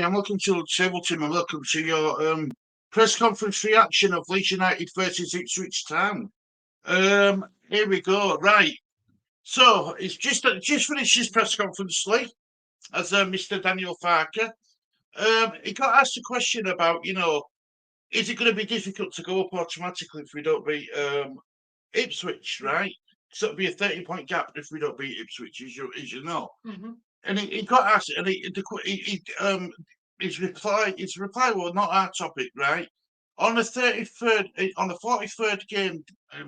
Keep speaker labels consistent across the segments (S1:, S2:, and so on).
S1: I'm looking to table team. I'm looking to your press conference reaction of Leeds United versus Ipswich Town. Here we go. Right. So it's just finished his press conference, Lee, as Mr. Daniel Farker. He got asked a question about, is it going to be difficult to go up automatically if we don't beat Ipswich, right? So it'll be a 30-point gap if we don't beat Ipswich, as you know.
S2: Mm-hmm.
S1: And he got asked, and his reply was not our topic, right? On the 43rd game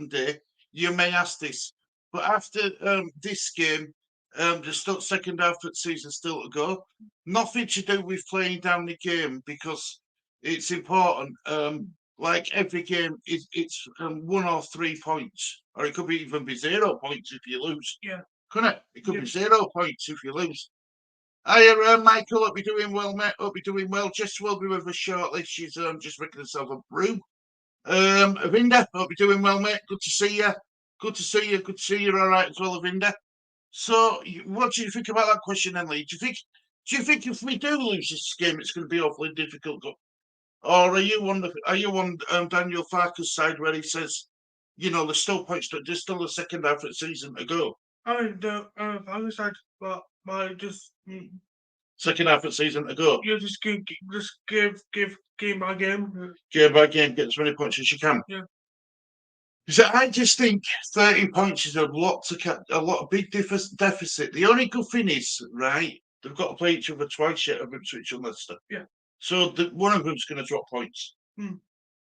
S1: day, you may ask this, but after this game, there's still second half of the season still to go. Nothing to do with playing down the game because it's important. Like every game, it's 1 or 3 points, or it could even be 0 points if you lose.
S2: Yeah.
S1: Couldn't it? It could be 0 points if you lose. Hiya, Michael. Hope you're doing well, mate. Hope you're doing well. Jess will be with us shortly. She's just making herself a brew. Avinda, hope you're doing well, mate. Good to see you. Good to see you. Good to see you're all right as well, Avinda. So, what do you think about that question, then, Lee? Do you think if we do lose this game, it's going to be awfully difficult? Or are you on Daniel Farker's side where he says, there's still points, there's still the second half of the season to go?
S2: Farker side, but just
S1: second half of the season to go.
S2: Yeah, just give game by game.
S1: Game by game, get as many points as you can.
S2: Yeah.
S1: So I just think 30 points is a lot of big deficit. The only good thing is, right, they've got to play each other twice yet of Ipswich and Leicester.
S2: Yeah.
S1: So one of them's going to drop points.
S2: Hmm.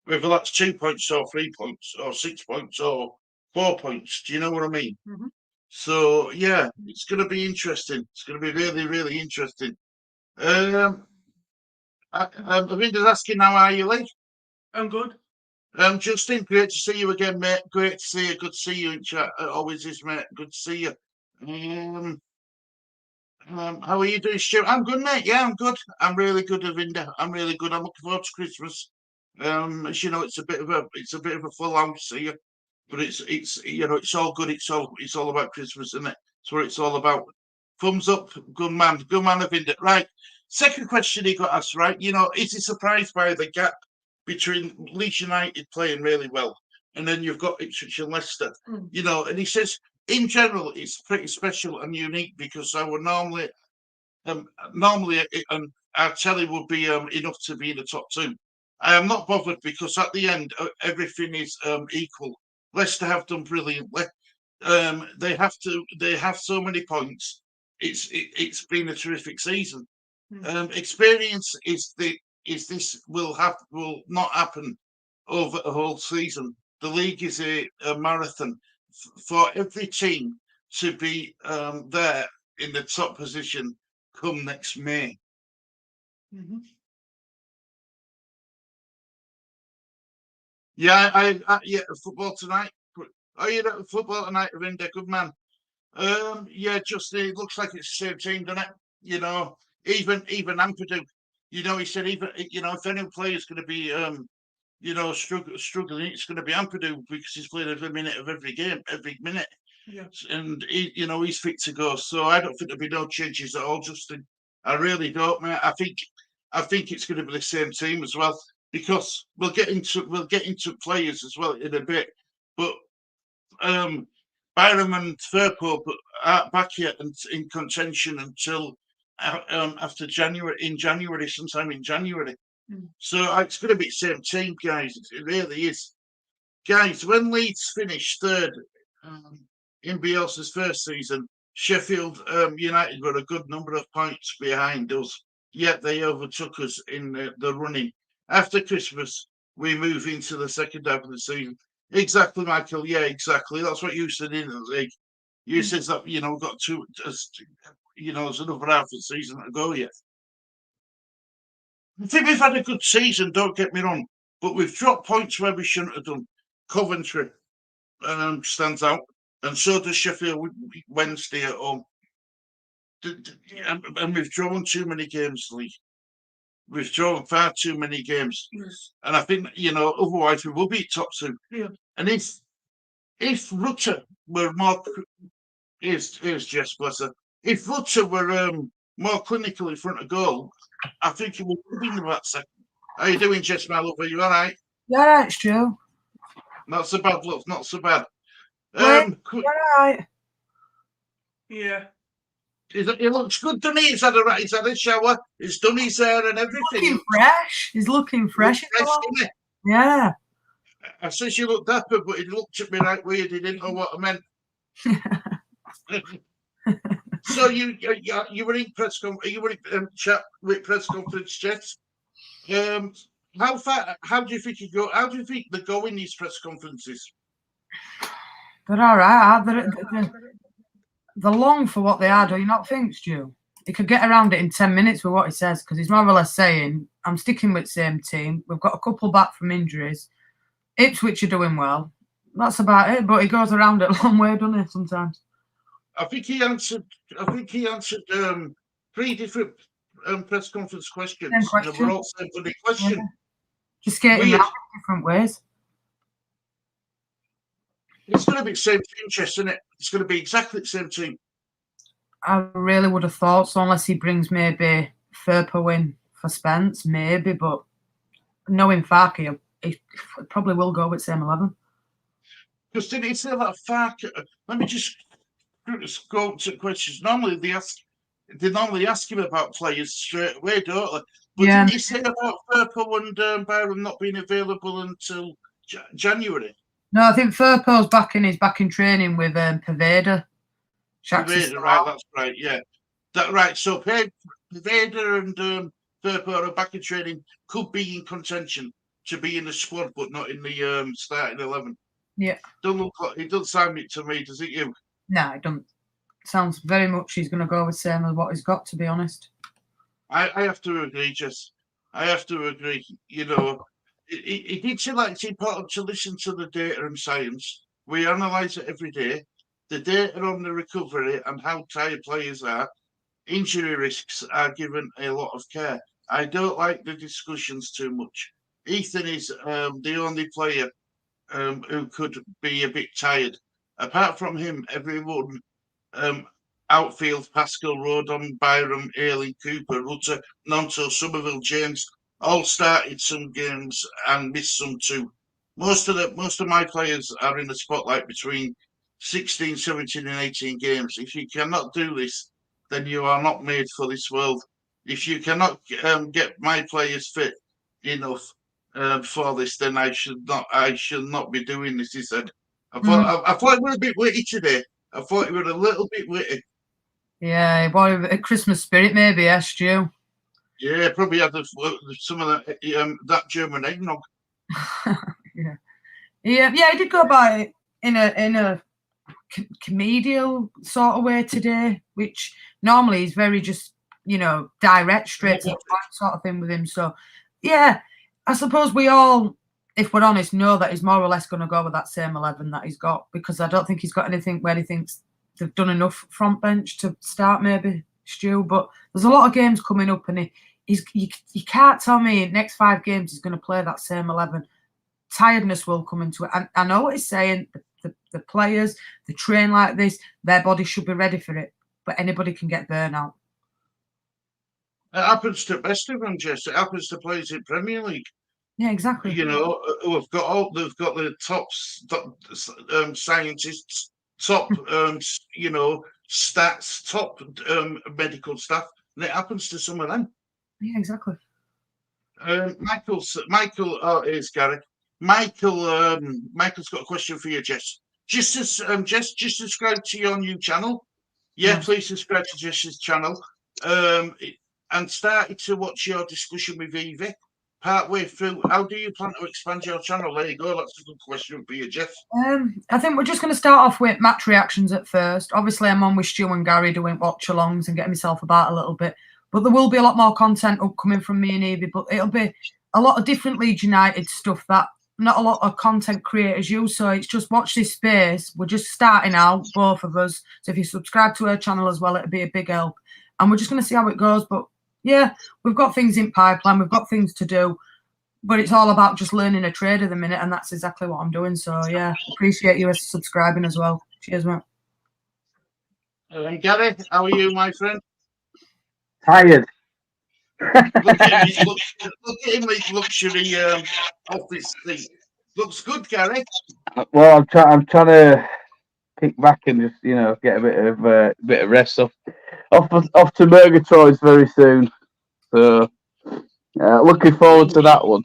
S1: Whether that's 2 points or 3 points or 6 points or 4 points. Do you know what I mean?
S2: Mm-hmm.
S1: So, yeah, it's going to be interesting. It's going to be really, really interesting. Avinda's asking, how are you, Lee?
S2: I'm good.
S1: Justin, great to see you again, mate. Great to see you. Good to see you in chat. Always is, mate. Good to see you. How are you doing, Stuart? I'm good, mate. Yeah, I'm good. I'm really good, Avinda. I'm really good. I'm looking forward to Christmas. As you know, it's a bit of a full house here, but it's all good. It's all about Christmas, isn't it? That's what it's all about. Thumbs up, good man, Avinda. Right. Second question he got asked, right? Is he surprised by the gap between Leeds United playing really well and then you've got Ipswich and Leicester? And he says, in general, it's pretty special and unique because I would normally our telly would be enough to be in the top 2. I am not bothered because at the end, everything is equal. Leicester have done brilliantly. They have so many points. It's been a terrific season. Experience is this will not happen over a whole season. The league is a marathon. For every team to be there in the top position come next May.
S2: Mm-hmm.
S1: Yeah, yeah, football tonight. Are you at football tonight, Ravinda? Good man. Yeah, just it looks like it's the same team, doesn't it? Even Ampadu. He said even if any player's going to be struggling, it's going to be Ampadu because he's played every minute of every game, every minute.
S2: Yes.
S1: And he's fit to go. So I don't think there'll be no changes at all, Justin. I really don't, mate. I think it's going to be the same team as well because we'll get into players as well in a bit. But Byram and Firpo aren't back yet and in contention until after January, sometime in January. So it's going to be the same team, guys. It really is. Guys, when Leeds finished third in Bielsa's first season, Sheffield United were a good number of points behind us, yet they overtook us in the running. After Christmas, we move into the second half of the season. Exactly, Michael. Yeah, exactly. That's what you said in the league. You said that, we've got there's another half of the season to go yet. I think we've had a good season, don't get me wrong, but we've dropped points where we shouldn't have done. Coventry stands out, and so does Sheffield Wednesday at home. And we've drawn too many games, Lee. We've drawn far too many games.
S2: Yes.
S1: And I think, otherwise we will be top 2.
S2: Yeah.
S1: And if Rutter were more... Here's Jess, bless her. If Rutter were more clinical in front of goal, I think he would have been about second. How you doing, Jess, my love? Are you all right?
S3: Yeah, it's true.
S1: Not so bad, love. Not so bad.
S3: Wait, you're right.
S2: Yeah.
S1: He looks good, doesn't he? He's had a shower. He's done his hair and everything.
S3: Looking fresh. He's looking fresh. Yeah.
S1: I said you looked dapper, but he looked at me right weird. He didn't know what I meant. So you were in press conference. You were in chat with press conference, Jess. How far? How do you think you go? How do you think they go in these press conferences?
S3: They're all right. They're long for what they are. Do you not think, Stu? He could get around it in 10 minutes with what he says, because he's more or less saying, I'm sticking with the same team. We've got a couple back from injuries. Ipswich are doing well. That's about it. But he goes around it a long way, doesn't he, sometimes?
S1: I think he answered 3 different press conference questions. They were all same for the question.
S3: Yeah. Just getting around different ways.
S1: It's going to be the same team, Jess, isn't it? It's going to be exactly the same team.
S3: I really would have thought so, unless he brings maybe Firpo in for Spence, maybe. But knowing Farke, he probably will go with same 11.
S1: Because didn't he say that Farke? Let me just go to questions. Normally they ask him about players straight away, don't they? But didn't he say about Firpo and Byram not being available until January?
S3: No, I think Firpo's back in training with Paveda.
S1: Paveda, right, that's right, yeah. That right. So Paveda and Firpo are back in training, could be in contention to be in the squad, but not in the starting 11.
S3: Yeah.
S1: It doesn't sound it to me, does it you?
S3: No, it doesn't. Sounds very much he's going to go with same as what he's got, to be honest.
S1: I have to agree, Jess. I have to agree. You know, he did say like it's important to listen to the data and science. We analyse it every day. The data on the recovery and how tired players are, injury risks are given a lot of care. I don't like the discussions too much. Ethan is the only player who could be a bit tired. Apart from him, everyone outfield, Pascal, Rodon, Byram, Ailey, Cooper, Rutter, Nonto, Somerville, James, all started some games and missed some too. Most of my players are in the spotlight between 16, 17 and 18 games. If you cannot do this, then you are not made for this world. If you cannot get my players fit enough for this, then I should not be doing this, he said. I thought it was a bit witty today. I thought it was a little bit witty.
S3: Yeah, what a Christmas spirit, maybe, Stu.
S1: Yeah, probably had some of that German eggnog.
S3: yeah, he did go about it in a comedial sort of way today, which normally is very just direct, straight to the point sort of thing with him. So, yeah, I suppose we all, if we're honest, know that he's more or less going to go with that same 11 that he's got, because I don't think he's got anything where he thinks they've done enough front bench to start, maybe, Stu. But there's a lot of games coming up, and you can't tell me in the next 5 games he's going to play that same 11. Tiredness will come into it. And I know what he's saying. The players, they train like this, their body should be ready for it. But anybody can get burnout.
S1: It happens to best of them, Jess. It happens to players in Premier League.
S3: Yeah, exactly.
S1: They've got the top scientists, top stats, top medical staff, and it happens to some of them.
S3: Yeah, exactly.
S1: Michael, here's Gary. Michael's got a question for you, Jess. Just subscribe to your new channel. Yeah, please subscribe to Jess's channel. And started to watch your discussion with Evie. Partway through, how do you plan to expand your channel? There you go. That's a good question for you, Jeff.
S3: I think we're just going to start off with match reactions at first. Obviously, I'm on with Stu and Gary doing watch-alongs and getting myself about a little bit. But there will be a lot more content upcoming from me and Evie. But it'll be a lot of different Leeds United stuff that not a lot of content creators use. So it's just watch this space. We're just starting out, both of us. So if you subscribe to her channel as well, it'll be a big help. And we're just going to see how it goes. But yeah, we've got things in pipeline. We've got things to do. But it's all about just learning a trade at the minute. And that's exactly what I'm doing. So yeah, appreciate you subscribing as well. Cheers, mate.
S1: Gary, how are you, my friend?
S4: Tired.
S1: Look at him, look at him, his luxury office seat. Looks good, Gary.
S4: Well, I'm trying to kick back and just get a bit of rest off to Murgatroyd's very soon. So looking forward to that one.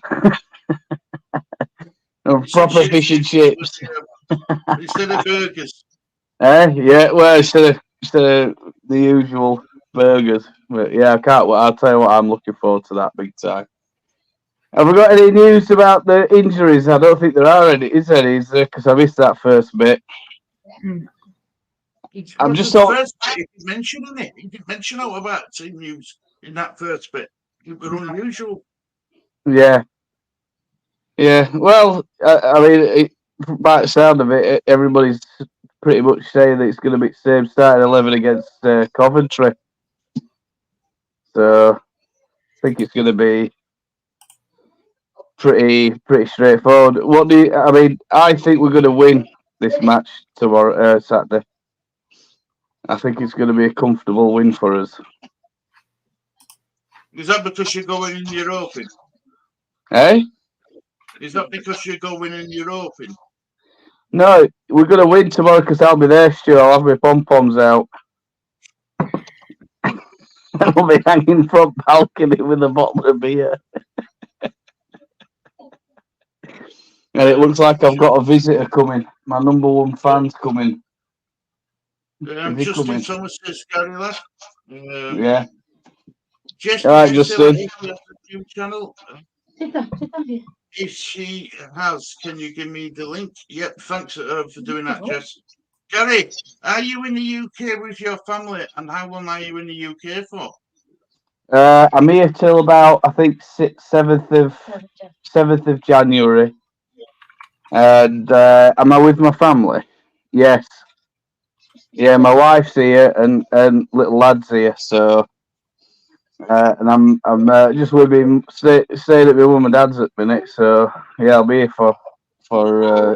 S4: Proper fish and chips
S1: instead of burgers.
S4: Yeah, well, instead of the usual burgers. But yeah, I can't wait. I'll tell you what, I'm looking forward to that big time. Have we got any news about the injuries? I don't think there are any. Is there? Because I missed that first bit. I'm just
S1: the first bit he didn't mention, isn't it? He didn't mention all about team news in that first bit. It was unusual.
S4: Yeah. Yeah. Well, I mean, by the sound of it, everybody's pretty much saying that it's going to be the same starting 11 against Coventry. So I think it's going to be pretty straightforward. I think we're going to win this match tomorrow, Saturday. I think it's going to be a comfortable win for us.
S1: Is that because you're going in Europe?
S4: Eh?
S1: Is that because you're going in Europe?
S4: No, we're going to win tomorrow because I'll be there, Stu. I'll have my pom-poms out. I'll be hanging front balcony with a bottle of beer. And it looks like I've got a visitor coming. My number one fan's coming.
S1: Justin Thomas says, Gary lad.
S4: Yeah.
S1: Jess,
S4: all right, Justin.
S1: YouTube channel. If she has, can you give me the link? Yep, thanks for doing that, Jess. Gary, are you in the UK with your family, and how long are you in the UK for?
S4: I'm here till about, I think, 7th of January. And am I with my family? Yes. Yeah, my wife's here and little lad's here. So, and I'm just with me staying at my mum and dad's at the minute. So yeah, I'll be here for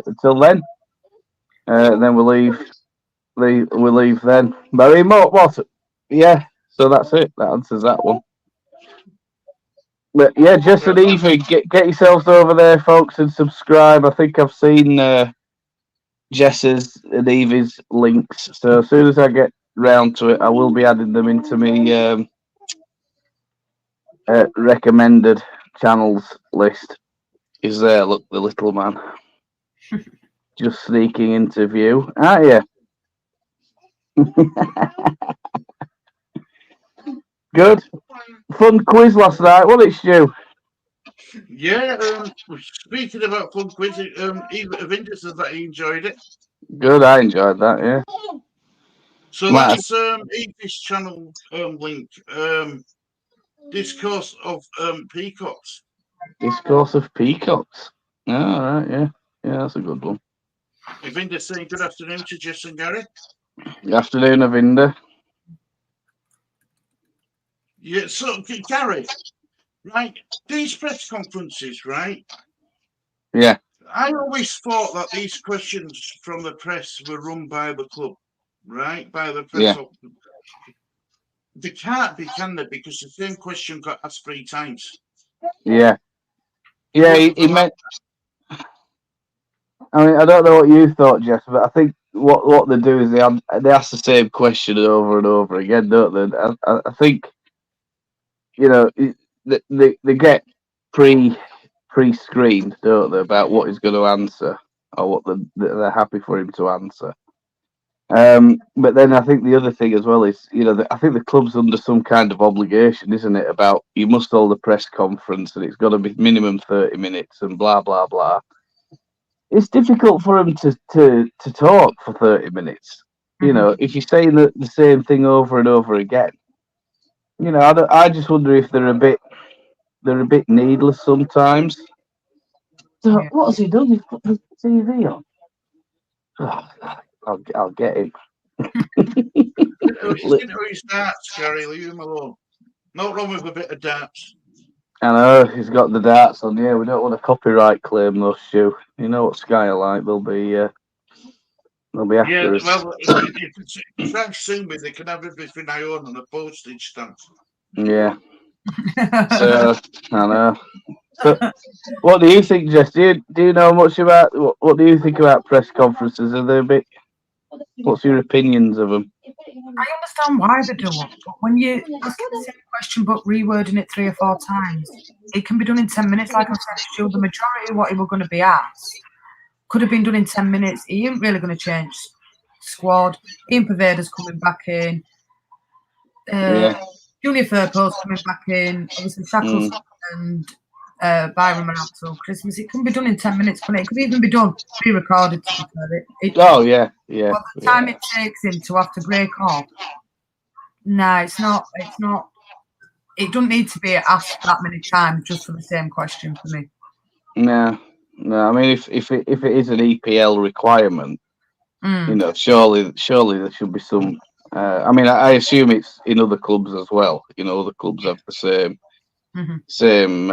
S4: until then. Then we'll leave. We'll leave then. But I mean, what? Yeah. So that's it. That answers that one. But yeah, just an evening. Get yourselves over there, folks, and subscribe. I think I've seen Jess's and Evie's links. So as soon as I get round to it, I will be adding them into me recommended channels list. Is there? Look, the little man just sneaking into view. You? Good. Fun quiz last night, wasn't it, Stu?
S1: Yeah, speaking about fun quiz, Avinda says that he enjoyed it.
S4: Good, I enjoyed that, yeah.
S1: So that's Evie's channel link. Discourse of Peacocks.
S4: Discourse of Peacocks. Oh, right, yeah. Yeah, that's a good one.
S1: Avinda saying good afternoon to Jess and Gary.
S4: Good afternoon, Avinda.
S1: Yeah, so Gary, right, these press conferences, right?
S4: Yeah.
S1: I always thought that these questions from the press were run by the club, right? By the press. Yeah. They can't be, can they? Because the same question got asked 3 times. Yeah.
S4: Yeah, he meant... I mean, I don't know what you thought, Jeff, but I think what they do is they ask the same question over and over again, don't they? I think, they get pre-screened, don't they, about what he's going to answer or what they're happy for him to answer. But then I think the other thing as well is, I think the club's under some kind of obligation, isn't it, about you must hold a press conference and it's got to be minimum 30 minutes and blah, blah, blah. It's difficult for them to talk for 30 minutes. If you're saying the same thing over and over again, I just wonder if they're a bit needless sometimes. So what has he done? He's put the TV on. Oh, I'll get him.
S1: He's into his darts, Gary. Leave him alone. No wrong with a bit of darts.
S4: I know he's got the darts on. Yeah, we don't want a copyright claim, though, Stu. You know what Sky are like? They'll be after us.
S1: Well, if it's sue me, they can have everything I own on a postage stamp.
S4: Yeah. So I know. So, what do you think, Jess? Do you know much about what do you think about press conferences? Are they a bit? What's your opinions of them?
S3: I understand why they do it, but when you ask the same question but rewording it 3 or 4 times, it can be done in 10 minutes. Like I said, Stu, the majority of what he was going to be asked could have been done in 10 minutes. He ain't really going to change squad. Ian Pervader's coming back in. Junior Firpo's coming back in. Obviously, Shackles and Byron went out till Christmas. It can be done in 10 minutes, couldn't it? It could even be done pre-recorded.
S4: Oh yeah.
S3: But the time it takes him to have to break off, nah, it's not. It doesn't need to be asked that many times just for the same question for me.
S4: No. I mean, if it is an EPL requirement, you know, surely there should be some. I mean, I assume it's in other clubs as well. You know, other clubs have the same.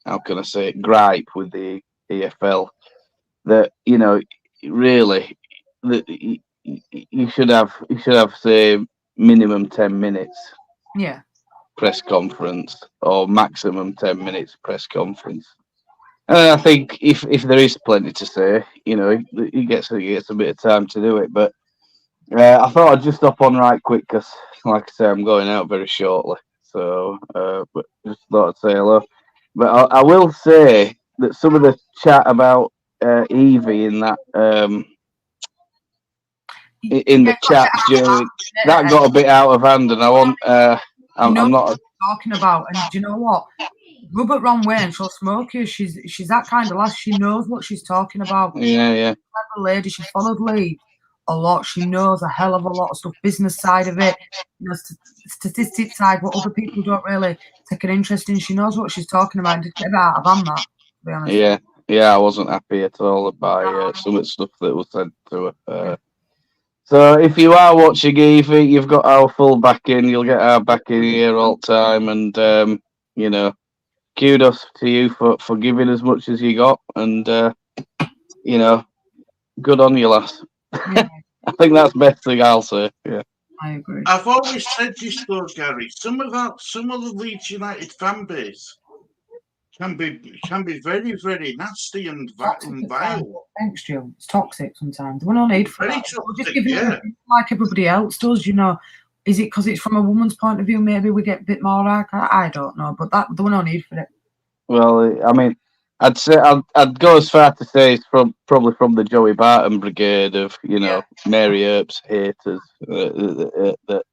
S4: How can I say it? Gripe with the EFL that, you know, really that you should have say minimum 10 minutes.
S3: Yeah.
S4: Press conference or maximum 10 minutes press conference. And I think if there is plenty to say, you know, he gets a bit of time to do it. But I thought I'd just hop on right quick because, like I say, I'm going out very shortly. So, but just thought I'd say hello. But I will say that some of the chat about Evie in that in the chat during that got a bit out of hand, and I want I'm not
S3: talking about. And do you know what? Rub it wrong way and she'll smoke you. She's that kind of lass. She knows what she's talking about.
S4: Yeah.
S3: Clever lady. She followed Leeds a lot. She knows a hell of a lot of stuff. Business side of it, you know, statistics side, what other people don't really take an interest in. She knows what she's talking about. And just get a bit out of hand, that, to be honest.
S4: Yeah. I wasn't happy at all by some of the stuff that was said to her. So if you are watching Evie, you've got our full backing. You'll get our backing here all the time, and you know, kudos to you for giving as much as you got, and you know, good on you, lass.
S3: Yeah.
S4: I think that's the best thing I'll say. Yeah,
S3: I agree.
S1: I've always said this though, Gary. Some of the Leeds United fan base can be very, very nasty and vile.
S3: Thanks, Joe. It's toxic sometimes. We're no need for
S1: Very
S3: that.
S1: toxic,
S3: We're just giving it like everybody else does, you know. Is it because it's from a woman's point of view? Maybe we get a bit more like I don't know, but there were no need for it.
S4: Well, I mean, I'd say I'd go as far to say it's probably from the Joey Barton brigade of, you know, Mary Earp's haters that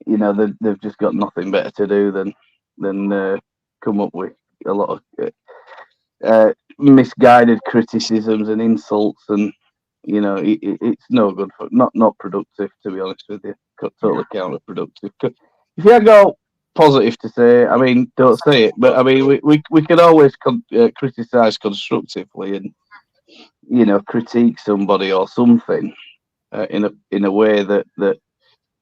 S4: you know they've just got nothing better to do than come up with a lot of misguided criticisms and insults, and you know it's no good for not productive, to be honest with you. Totally counterproductive. If you got positive to say, I mean, don't say it, but I mean we can always criticize constructively and, you know, critique somebody or something in a way that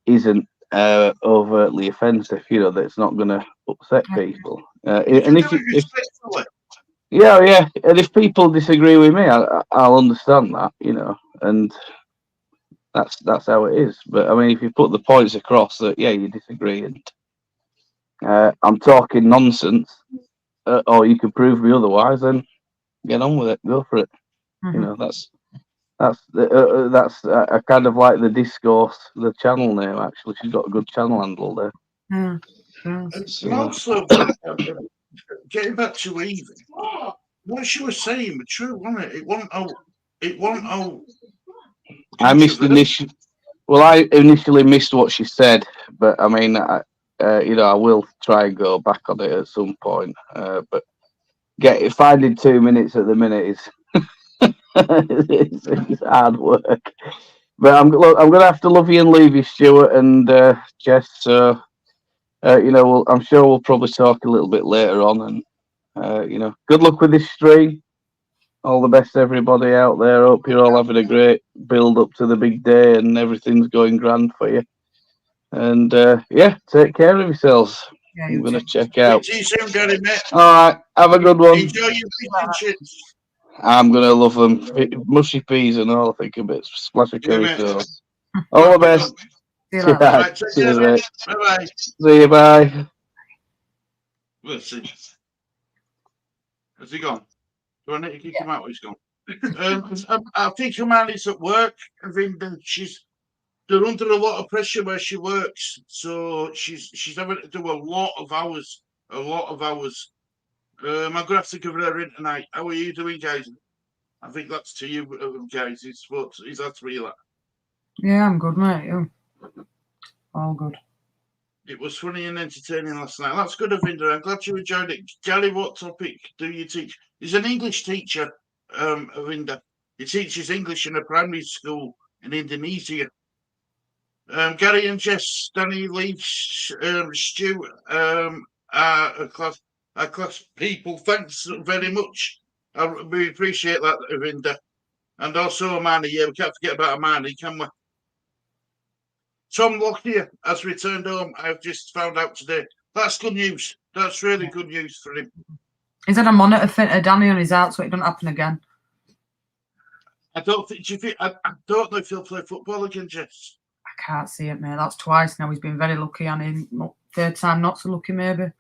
S4: isn't overtly offensive, you know, that's not going to upset people. And if and if people disagree with me, I'll understand that, you know, and that's how it is. But I mean, if you put the points across that, yeah, you disagree, and I'm talking nonsense, or you can prove me otherwise, then get on with it, go for it.
S3: Mm-hmm.
S4: You know, that's kind of like the discourse, the channel name. Actually, she's got a good channel handle there.
S1: And also, getting back to Evie, what she was saying was true, wasn't it? It wasn't.
S4: I initially missed what she said, but I mean, you know, I will try and go back on it at some point. But finding 2 minutes at the minute is it's hard work. But I'm gonna have to love you and leave you, Stuart and Jess. So you know, I'm sure we'll probably talk a little bit later on, and you know, good luck with this stream. All the best, everybody out there. Hope you're all having a great build up to the big day, and everything's going grand for you. And yeah, take care of yourselves.
S3: Yeah,
S4: I'm gonna check out.
S1: See you soon, Gary, mate.
S4: All right, have a good one.
S1: Enjoy your fish and chips.
S4: I'm gonna love them, mushy peas and all. I think a bit splash of curry
S1: mate.
S4: sauce. All the best.
S3: See you later.
S1: Right, take
S4: Cheers,
S1: care,
S4: mate.
S1: Bye-bye.
S4: See you, bye.
S1: We'll see. Has he gone? Do I need to kick him out? He's gone. I think Hermione's at work. I think that they're under a lot of pressure where she works, so she's having to do a lot of hours. I'm gonna have to give her in tonight. How are you doing, guys? I think that's to you, guys. He's had to be that.
S3: Yeah, I'm good, mate. Yeah. All good.
S1: It was funny and entertaining last night. That's good, Avinda. I'm glad you enjoyed it. Gary, what topic do you teach? He's an English teacher, Avinda. He teaches English in a primary school in Indonesia. Gary and Jess, Danny, Lee, Stu, our class people. Thanks very much. We appreciate that, Avinda. And also Amani. Yeah, we can't forget about Amani, can we? Tom Lockyer has returned home. I've just found out today. That's good news. That's really good news for him.
S3: He's had a monitor fit Danny on his out so it doesn't happen again.
S1: I don't know if he'll play football again, Jess.
S3: I can't see it, mate. That's twice now. He's been very lucky, and third time not so lucky, maybe. I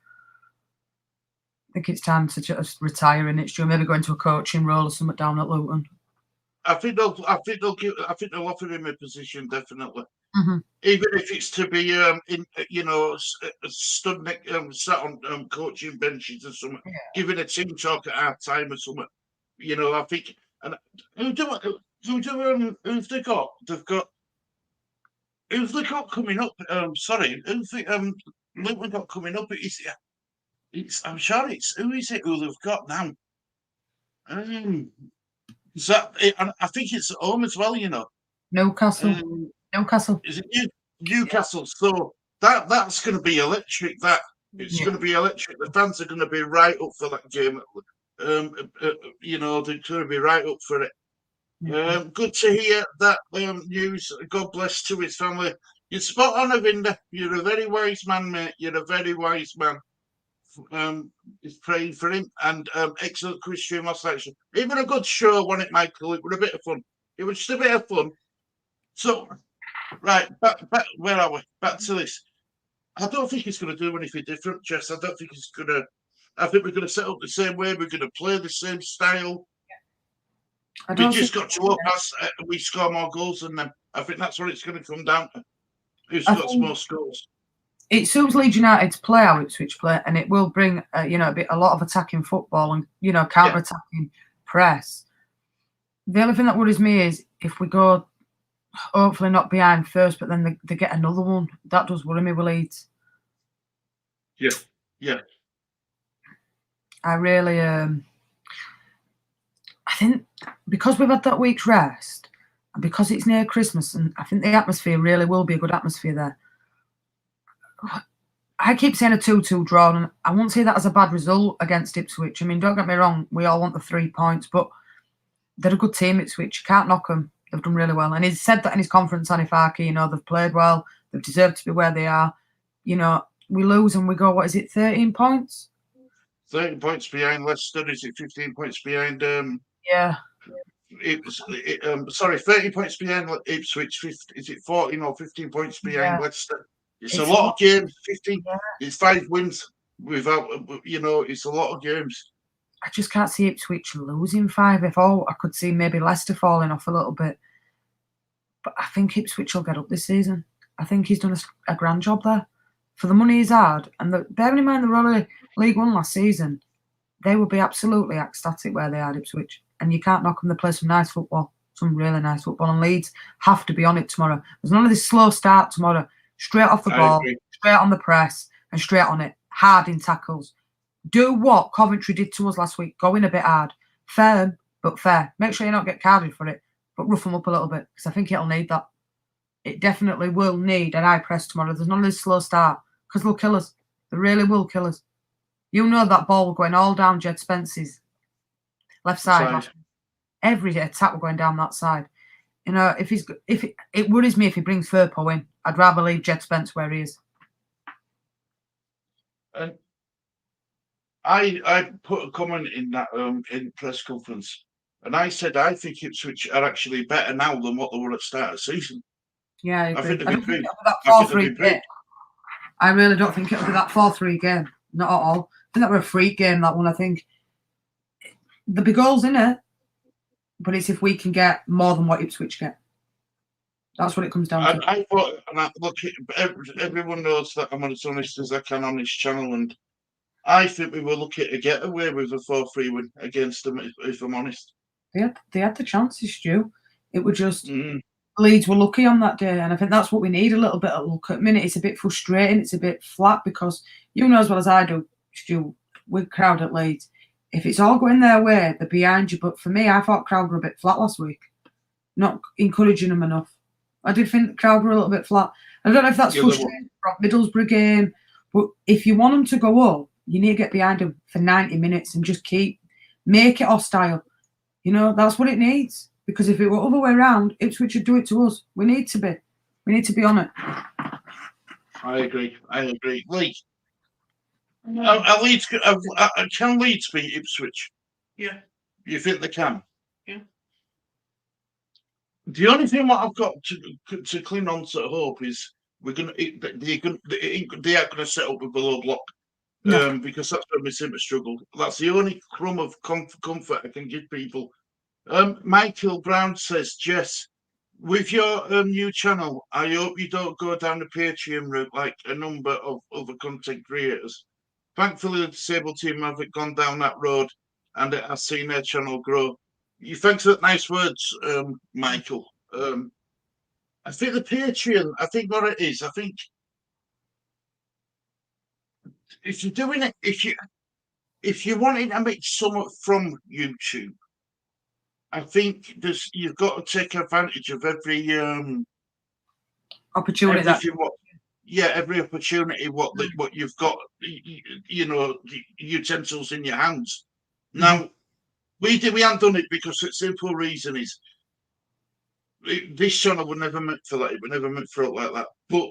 S3: think it's time to just retire and it's maybe go into a coaching role or something down at Luton.
S1: I think they'll offer him a position, definitely.
S3: Mm-hmm.
S1: Even if it's to be sat on coaching benches or something, giving a team talk at half time or something. I think. And who've they got? Who've they got coming up? Luton got coming up? I'm sure it's who is it? Who they've got now? Is that? And I think it's at home as well.
S3: Newcastle. Newcastle.
S1: Is it Newcastle? So that's going to be electric. It's going to be electric. The fans are going to be right up for that game. They're going to be right up for it. Good to hear that news. God bless to his family. You're spot on, Avinda. You're a very wise man, mate. You're a very wise man. Is praying for him and excellent Christian last night. Even a good show, wasn't it, Michael? It was a bit of fun. It was just a bit of fun. So, right, back where are we? Back to this. I don't think he's going to do anything different, Jess. I don't think he's going to. I think we're going to set up the same way. We're going to play the same style. We just got to hope we score more goals than them. I think that's what it's going to come down to. Who's got more scores?
S3: It suits Leeds United to play how Ipswich play, and it will bring a lot of attacking football and counter-attacking press. The only thing that worries me is if we go, hopefully not behind first, but then they get another one. That does worry me with Leeds.
S1: Yeah.
S3: I really, I think because we've had that week's rest, and because it's near Christmas, and I think the atmosphere really will be a good atmosphere there. I keep saying a 2-2 draw, and I won't say that as a bad result against Ipswich. I mean, don't get me wrong, we all want the 3 points, but they're a good team, Ipswich. You can't knock them. They've done really well. And he's said that in his conference, Anifaki, they've played well. They've deserved to be where they are. We lose and we go, 13 points?
S1: 13 points behind Leicester. Is it 15 points behind?
S3: Yeah.
S1: 30 points behind Ipswich. Is it 14 or 15 points behind Leicester? It's a lot of games. 15. Yeah. It's 5 wins without. It's a lot of games.
S3: I just can't see Ipswich losing 5. If all, I could see maybe Leicester falling off a little bit. But I think Ipswich will get up this season. I think he's done a grand job there. For the money he's had, and bearing in mind they were only League One last season, they would be absolutely ecstatic where they are, Ipswich. And you can't knock them. They play some nice football, some really nice football. And Leeds have to be on it tomorrow. There's none of this slow start tomorrow. Straight off the ball, straight on the press, and straight on it. Hard in tackles. Do what Coventry did to us last week. Go in a bit hard. Firm, but fair. Make sure you don't get carded for it, but rough them up a little bit, because I think it'll need that. It definitely will need an high press tomorrow. There's none of this slow start, because they'll kill us. They really will kill us. That ball will going all down Jed Spence's left side. Every attack will going down that side. It worries me if he brings Firpo in. I'd rather leave Jed Spence where he is.
S1: I put a comment in that in press conference, and I said I think Ipswich are actually better now than what they were at the start of the season.
S3: Yeah, I
S1: I
S3: agree.
S1: think
S3: I
S1: they've
S3: don't think
S1: improved.
S3: it'll be that
S1: I think
S3: 4-3
S1: they've improved.
S3: game. I really don't think it'll be that 4-3 game. Not at all. I think that were a freak game, that one. I think there'll be goals in it, but it's if we can get more than what Ipswich get. That's what it comes down to.
S1: I thought, look, everyone knows that I'm as honest as I can on this channel, and I think we were lucky to get away with a 4-3 win against them, if I'm honest.
S3: They had the chances, Stu. It was just
S1: Mm.
S3: Leeds were lucky on that day, and I think that's what we need, a little bit of luck. At the minute, it's a bit frustrating, it's a bit flat, because you know as well as I do, Stu, with crowd at Leeds, if it's all going their way, they're behind you. But for me, I thought crowd were a bit flat last week, not encouraging them enough. I did think the crowd were a little bit flat. I don't know if that's frustrating from Middlesbrough game, but if you want them to go up, you need to get behind them for 90 minutes and just make it hostile. You know, that's what it needs. Because if it were other way around, Ipswich would do it to us. We need to be on it.
S1: I agree. Lee, can Leeds beat Ipswich?
S2: Yeah.
S1: You think they can?
S2: Yeah.
S1: The only thing what I've got to cling on to hope is they aren't going to set up with below block, because that's where we seem to struggle. That's the only crumb of comfort I can give people. Michael Brown says, Jess, with your new channel, I hope you don't go down the Patreon route like a number of other content creators. Thankfully, the disabled team haven't gone down that road, and it has seen their channel grow. You thanks for that nice words, Michael. I think the Patreon, I think what it is, I think if you're doing it, if you're wanting to make somewhat from YouTube, I think you've got to take advantage of every
S3: opportunity.
S1: Every opportunity. What you've got, you know, the utensils in your hands. Now, we haven't done it because the simple reason is this channel was never meant for that. It was never meant for it like that. But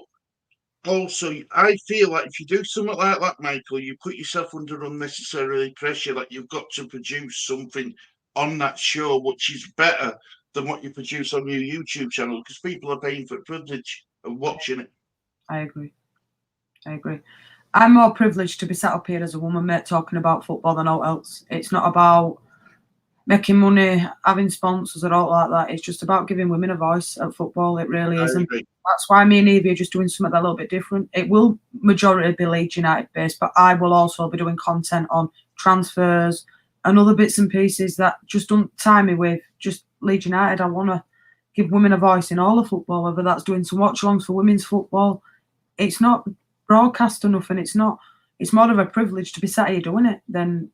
S1: also, I feel like if you do something like that, Michael, you put yourself under unnecessary pressure. Like you've got to produce something on that show which is better than what you produce on your YouTube channel, because people are paying for the privilege of watching it.
S3: I agree. I'm more privileged to be sat up here as a woman, mate, talking about football than all else. It's not about making money, having sponsors or all like that. It's just about giving women a voice at football. It really is. And that's why me and Evie are just doing something a little bit different. It will majority be Leeds United based, but I will also be doing content on transfers and other bits and pieces that just don't tie me with just Leeds United. I want to give women a voice in all of football, whether that's doing some watch-alongs for women's football. It's not broadcast enough, and it's more of a privilege to be sat here doing it than,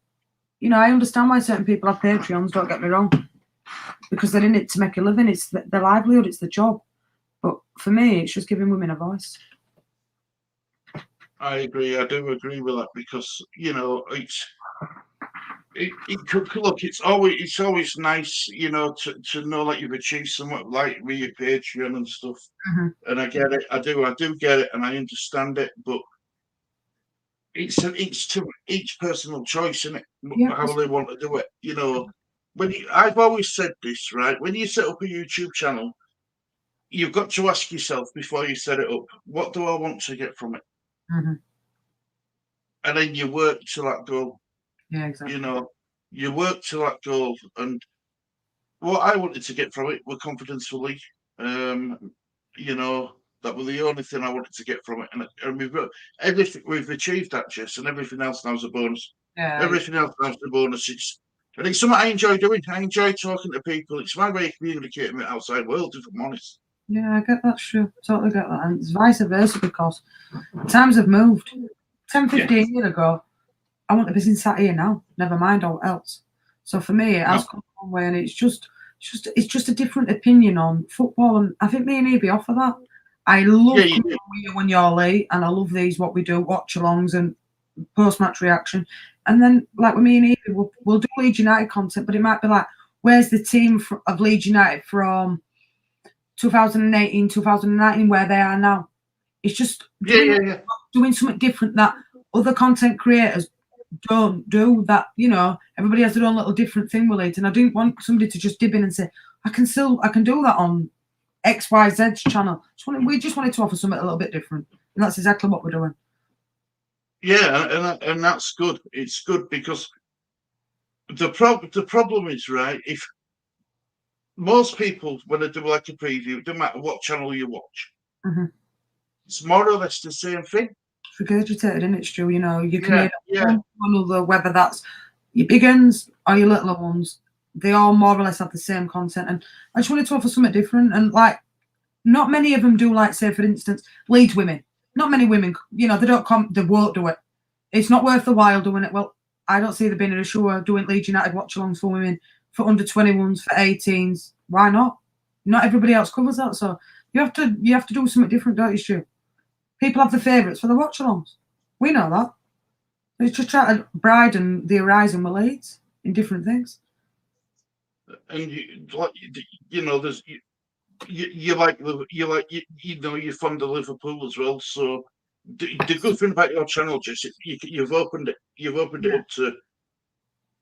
S3: you know, I understand why certain people have Patreons, don't get me wrong, because they're in it to make a living. It's their livelihood, it's the job. But for me, it's just giving women a voice.
S1: I agree. I do agree with that, because, you know, it's always nice, you know, to know that you've achieved somewhat like with your Patreon and stuff. And I get it. I do get it, and I understand it. But it's to each personal choice, isn't it? How they want to do it. You know, I've always said this, right? When you set up a YouTube channel, you've got to ask yourself before you set it up, what do I want to get from it? And then you work to that goal.
S3: Yeah, exactly.
S1: You know, you work to that goal, and what I wanted to get from it were confidence for Lee. You know, that was the only thing I wanted to get from it, and we've achieved that, Jess, and everything else now is a bonus.
S3: Yeah,
S1: everything else now is a bonus. It's something I enjoy doing. I enjoy talking to people. It's my way of communicating with the outside world, if I'm honest.
S3: Yeah, I get that, true. Totally get that. And it's vice versa, because times have moved. 10, 15 years ago, I want to be sat here now, never mind all else. So for me, it has come a long way, and it's just a different opinion on football. And I think me and Evie offer that. I love coming on you when you're late, and I love these, what we do, watch-alongs and post-match reaction. And then, like with me and Evie, we'll do Leeds United content, but it might be like, where's the team of Leeds United from 2018, 2019, where they are now? It's just doing something different that other content creators don't do. That, you know, everybody has their own little different thing with it, and I didn't want somebody to just dip in and say, I can do that on XYZ's channel. We just wanted to offer something a little bit different, and that's exactly what we're doing.
S1: Yeah, and that's good. It's good because the problem is, right, if most people, when they do like a preview, it doesn't matter what channel you watch, it's more or less the same thing.
S3: Regurgitated, isn't it, Stu? You know, you can
S1: Yeah,
S3: hear one or another, whether that's your big uns or your littler ones, they all more or less have the same content. And I just wanted to offer something different. And like, not many of them do, like, say, for instance, Leeds women. Not many women, you know, they won't do it. It's not worth the while doing it. Well, I don't see there being an issue doing Leeds United watch-alongs for women, for under 21s, for 18s. Why not? Not everybody else covers that, so you have to do something different, don't you, Stu? People have the favourites for the watch-alongs. We know that. It's just trying to broaden the horizon with Leeds in different things.
S1: And you know, there's you're fond of Liverpool as well. So the good thing about your channel, Jess, you've opened it up to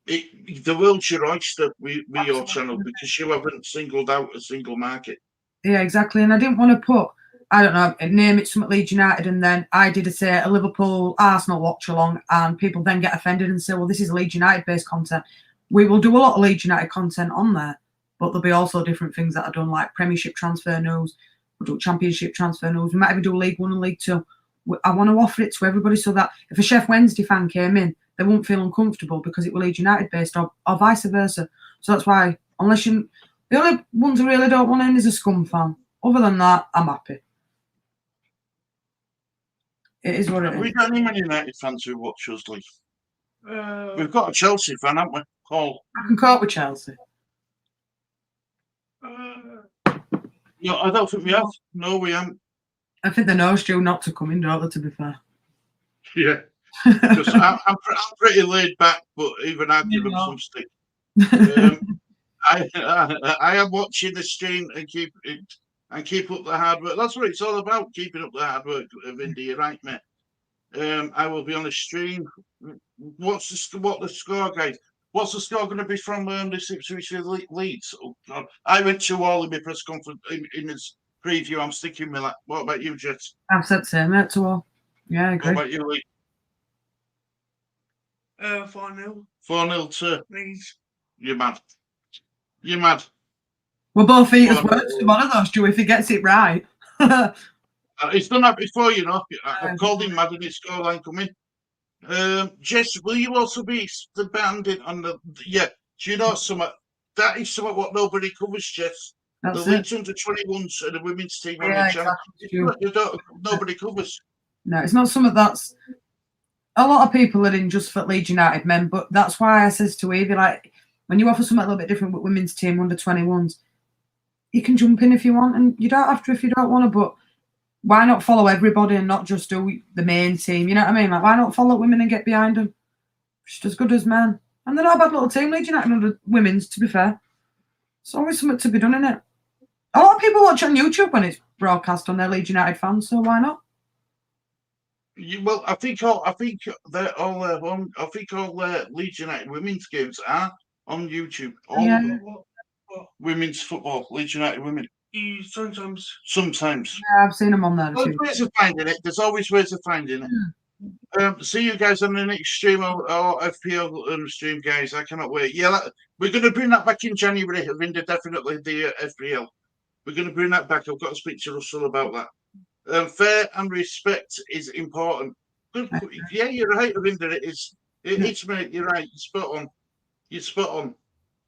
S1: it. The world's your oyster with your channel because you haven't singled out a single market.
S3: Yeah, exactly. And I didn't want to put, I don't know, name it something Leeds United, and then I did a Liverpool Arsenal watch along, and people then get offended and say, well, this is Leeds United based content. We will do a lot of Leeds United content on there, but there'll be also different things that are done, like Premiership transfer news, we'll do Championship transfer news, we might even do League One and League Two. I want to offer it to everybody so that if a Chef Wednesday fan came in, they won't feel uncomfortable because it will Leeds United based, or vice versa. So that's why, the only ones I really don't want in is a Scum fan. Other than that, I'm happy. It is what it is.
S1: We've got any Man United fans who watch us, Lee? We've got a Chelsea fan, haven't we, Paul?
S3: I can cope with Chelsea.
S1: No, I don't think we have. No, we haven't.
S3: I think they know Stu not to come in, don't they, to be fair?
S1: Yeah. Because I'm pretty laid back, but even I give them some stick. I am watching the stream and keep up the hard work. That's what it's all about, keeping up the hard work of India, right, mate? I will be on the stream. What's the score, guys? What's the score going to be from this Ipswich Leeds? Oh, God. I went to all in my press conference in this preview. I'm sticking with that. What about you, Jets?
S3: I've said same, mate, to all. Yeah, I agree.
S1: What about you, Lee?
S2: 4-0.
S1: 4-0 to
S2: Leeds.
S1: You're mad. You're mad.
S3: We'll both eat as words to one of those, Stu, if he gets it right.
S1: He's done that before, you know. I've called him mad and his scoreline coming. Jess, will you also be the bandit on the? Yeah. Do you know something? That is something what nobody covers, Jess.
S3: That's
S1: the Leeds under 21s and the women's team on the channel.
S3: Exactly.
S1: Nobody covers.
S3: No, it's not something that's. A lot of people are in just for Leeds United men, but that's why I says to Evie, like, when you offer something a little bit different with women's team under 21s, you can jump in if you want, and you don't have to if you don't want to, but why not follow everybody and not just do the main team? You know what I mean? Like, why not follow women and get behind them? Just as good as men. And they're not a bad little team, Leeds United under women's, to be fair. It's always something to be done, isn't it? A lot of people watch on YouTube when it's broadcast on their Leeds United fans, so why not?
S1: Well, I think all Leeds United women's games are on YouTube. All women's football, Leeds United women.
S2: Sometimes.
S3: Yeah, I've seen them on there.
S1: There's ways of finding it. There's always ways of finding it. See you guys on the next stream or FPL stream, guys. I cannot wait. Yeah, we're going to bring that back in January. Vinda, definitely the FPL. We're going to bring that back. I've got to speak to Russell about that. Fair and respect is important. Good. Yeah, you're right, Vinda. It is. It's mate. You're right. You're spot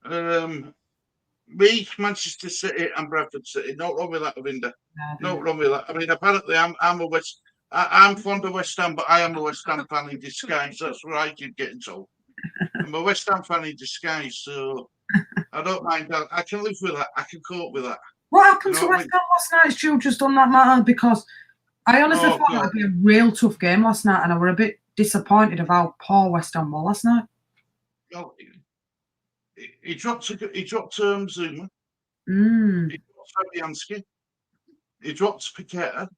S1: on. Me, Manchester City and Bradford City. No wrong with that, Vinda. No wrong with that. I mean, apparently I'm fond of West Ham, but I am a West Ham fan in disguise. That's what I keep getting told. I'm a West Ham fan in disguise, so I don't mind that. I can live with that. I can cope with that.
S3: What happened to West Ham last night, Stu, just on that matter? Because I honestly thought it would be a real tough game last night, and I were a bit disappointed of how poor West Ham were last night.
S1: Well, he dropped Zuma. He dropped Fabianski. He dropped Paqueta.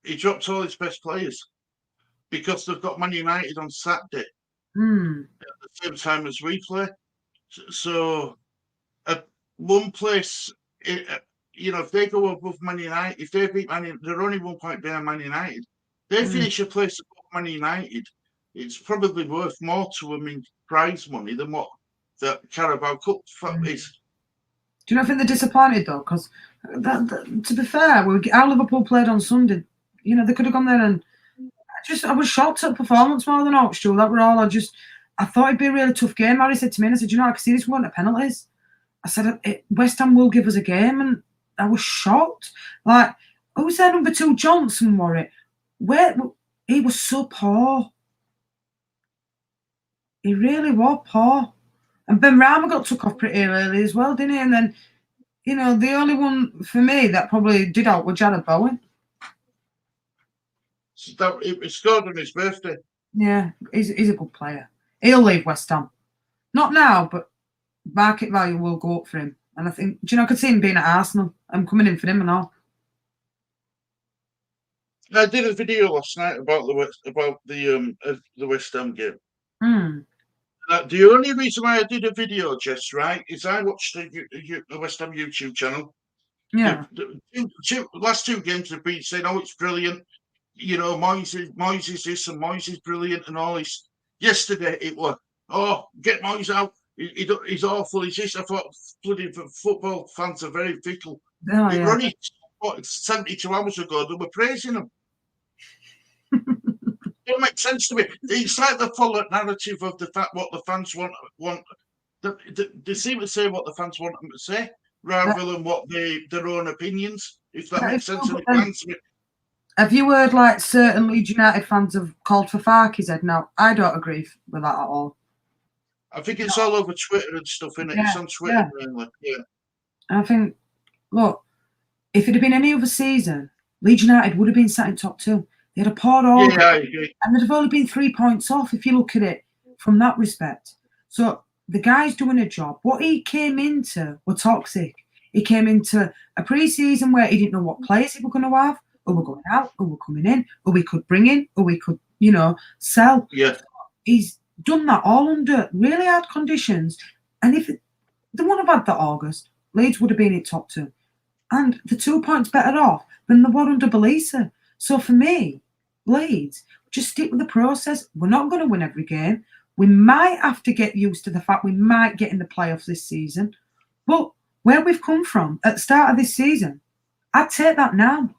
S1: He dropped all his best players because they've got Man United on Saturday at the same time as we play. So, one place if they go above Man United, if they beat Man United, they're only 1 point behind Man United. They finish a place above Man United. It's probably worth more to them in prize money than what the Carabao Cup is.
S3: Do you not think they're disappointed though? Because to be fair, how Liverpool played on Sunday, they could have gone there, and I was shocked at the performance more than Oxford. That were all. I thought it'd be a really tough game. Harry said to me, and I said, I can see this going to penalties. I said, West Ham will give us a game, and I was shocked. Like, who's their number 2? Johnson, were it? He was so poor. He really was poor. And Ben Rama got took off pretty early as well, didn't he? And then, the only one for me that probably did out was Jared Bowen.
S1: It scored on his birthday.
S3: Yeah, he's a good player. He'll leave West Ham. Not now, but market value will go up for him. And I think, I could see him being at Arsenal. I'm coming in for him and all.
S1: I did a video last night about the West Ham game. The only reason why I did a video, Jess, right, is I watched the West Ham YouTube channel.
S3: Yeah.
S1: The last 2 games have been saying, "Oh, it's brilliant." Moyes is this and Moyes is brilliant and all this. Yesterday it was, "Oh, get Moyes out. He's awful. He's this." I thought bloody football fans are very fickle.
S3: Oh,
S1: It
S3: yeah.
S1: only 72 hours ago they were praising him. It don't make sense to me. It's like the follow narrative of the fact what the fans want. They seem to say what the fans want them to say rather than what their own opinions. If that makes sense.
S3: Have you heard like certain Leeds United fans have called for Farke's head? Now, I don't agree with that at all.
S1: I think it's all over Twitter and stuff, innit?
S3: Yeah,
S1: It's on Twitter mainly. Yeah.
S3: I think, look, if it had been any other season, Leeds United would have been sat in top 2. They had a poor order,
S1: Yeah, I agree.
S3: and they'd have only been 3 points off if you look at it from that respect. So the guy's doing a job. What he came into were toxic. He came into a pre-season where he didn't know what players he were going to have, who were going out, who were coming in, who we could bring in, who we could, sell.
S1: Yeah.
S3: He's done that all under really hard conditions. And if they wouldn't have had that August, Leeds would have been in top 2. And the 2 points better off than the one under Belisa. So for me, Leeds, just stick with the process. We're not going to win every game. We might have to get used to the fact we might get in the playoffs this season. But where we've come from at the start of this season, I'd take that now.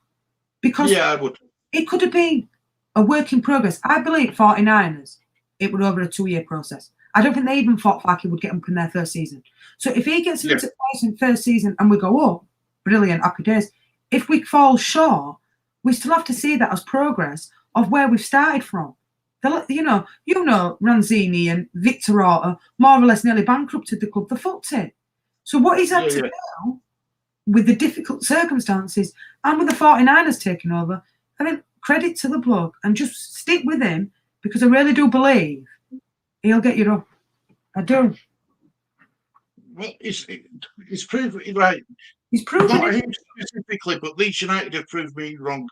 S3: Because
S1: I would.
S3: It could have been a work in progress. I believe 49ers, it was over a 2-year process. I don't think they even thought Farke would get up in their first season. So if he gets into place in first season and we go up, brilliant, happy days. If we fall short, we still have to see that as progress of where we've started from. Ranzini and Victor Orta more or less nearly bankrupted the club. They fucked it. So what he's had to do with the difficult circumstances and with the 49ers taking over, I mean, credit to the bloke and just stick with him because I really do believe he'll get you up. I do.
S1: Well, he's proven right.
S3: He's proven
S1: Not
S3: it.
S1: him specifically, but Leeds United have proved me wrong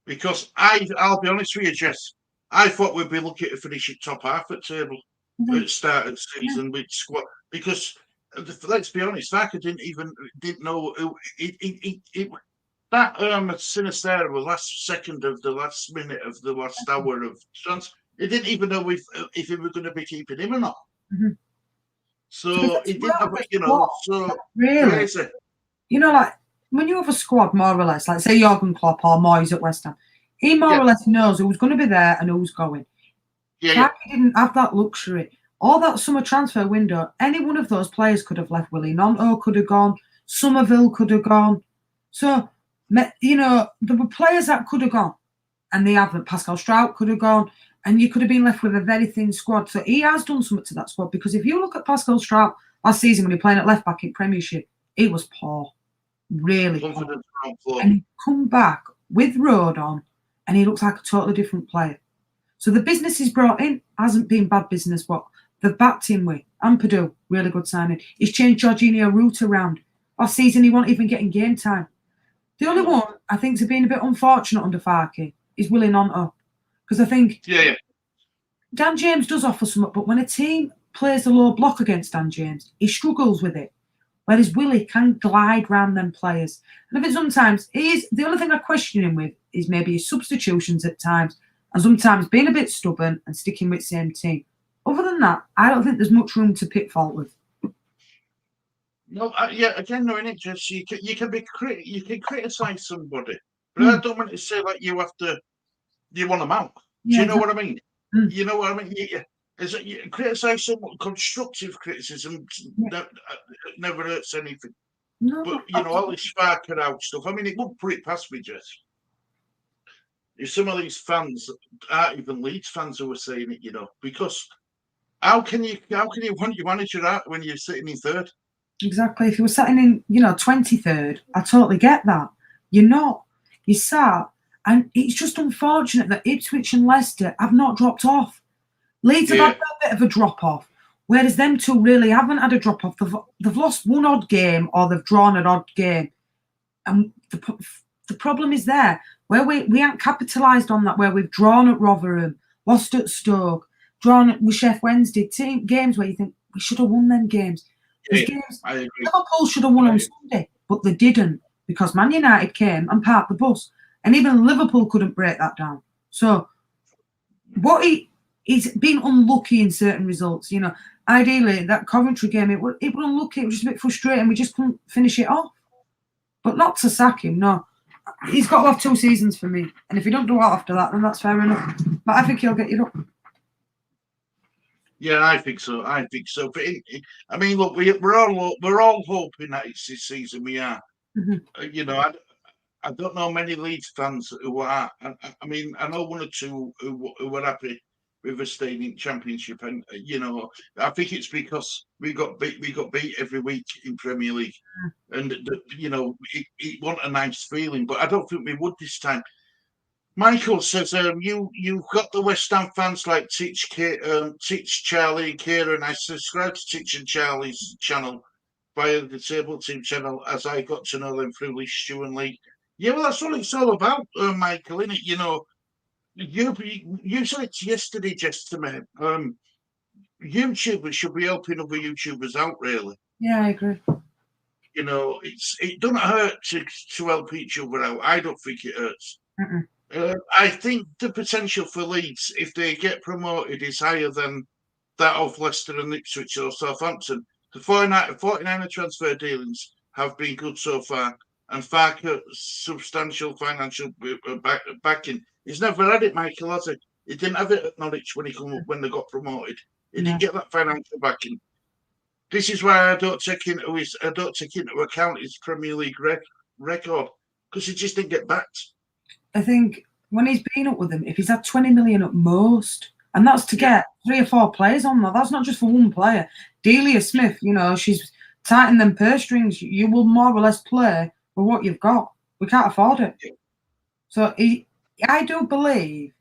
S1: because I'll be honest with you, Jess. I thought we'd be looking to finish at top half at table at the start of the season with squad because let's be honest, Farke didn't know who that Sinisterra was last second of the last minute of the last hour of chance. He didn't even know if he were going to be keeping him or not.
S3: Mm-hmm.
S1: So he didn't have, so
S3: really
S1: crazy.
S3: Like when you have a squad more or less, like say Jurgen Klopp or Moyes at West Ham, he more or less knows who's going to be there and who's going. Farke didn't have that luxury. All that summer transfer window, any one of those players could have left. Willie Nonto could have gone. Somerville could have gone. So, there were players that could have gone. And they haven't. Pascal Strout could have gone. And you could have been left with a very thin squad. So he has done something to that squad. Because if you look at Pascal Strout last season when he played at left back in Premiership, he was poor. Really poor. And he come back with Rodon and he looks like a totally different player. So the business he's brought in hasn't been bad business, but they've backed him with Ampadu, really good signing. He's changed Jorginho route around. Off season, he won't even get in game time. The only one I think has been a bit unfortunate under Farke is Willie Nonto. Because I think Dan James does offer something, but when a team plays the low block against Dan James, he struggles with it. Whereas Willie can glide round them players. And I think sometimes the only thing I question him with is maybe his substitutions at times, and sometimes being a bit stubborn and sticking with the same team. Other than that, I don't think there's much room to pick fault with.
S1: No, yeah, again, no, in it, just you can criticize somebody, but I don't want to say like you want them out. Do you know what I mean? You know what I mean? You criticize someone, constructive criticism never hurts anything.
S3: No,
S1: but all this sparking out stuff. I mean, it won't put it past me, Jess. If some of these fans aren't even Leeds fans who are saying it, because how can you want your manager out when you're sitting in third?
S3: Exactly. If you were sitting in, 23rd, I totally get that. You're not. You sat, and it's just unfortunate that Ipswich and Leicester have not dropped off. Leeds have had a bit of a drop off, whereas them two really haven't had a drop off. They've lost one odd game or they've drawn an odd game, and the problem is there where we haven't capitalised on that. Where we've drawn at Rotherham, lost at Stoke, drawn with Sheff Wednesday, games where you think we should have won them games. Games,
S1: I agree.
S3: Liverpool should have won on Sunday, but they didn't because Man United came and parked the bus, and even Liverpool couldn't break that down. So, he's been unlucky in certain results. Ideally that Coventry game, it was unlucky. It was just a bit frustrating. We just couldn't finish it off. But not to sack him. No, he's got to have 2 seasons for me, and if he don't do well after that, then that's fair enough. But I think he'll get you up.
S1: Yeah, I think so. But I mean, look, we're all hoping that it's this season. We are. I don't know many Leeds fans who are. I mean, I know 1 or 2 who were happy with us staying in Championship, and I think it's because we got beat every week in Premier League, and it wasn't a nice feeling. But I don't think we would this time. Michael says, you've got the West Ham fans like Titch, Charlie, and Kieran. I subscribe to Titch and Charlie's channel via the Table Team channel as I got to know them through Lee, Stu and Lee. Yeah, well, that's what it's all about, Michael, isn't it? You said it yesterday, just to me. YouTubers should be helping other YouTubers out, really.
S3: Yeah, I agree.
S1: It doesn't hurt to help each other out. I don't think it hurts. I think the potential for Leeds, if they get promoted, is higher than that of Leicester and Ipswich or Southampton. The 49er transfer dealings have been good so far, and Farker substantial financial backing. He's never had it, Michael, has he? He didn't have it at Norwich when they got promoted. He didn't get that financial backing. This is why I don't take into account his Premier League record, because he just didn't get backed. I
S3: think when he's been up with them, if he's had 20 million at most, and that's to get 3 or 4 players on that, that's not just for one player. Delia Smith, she's tightening them purse strings. You will more or less play with what you've got. We can't afford it. So I do believe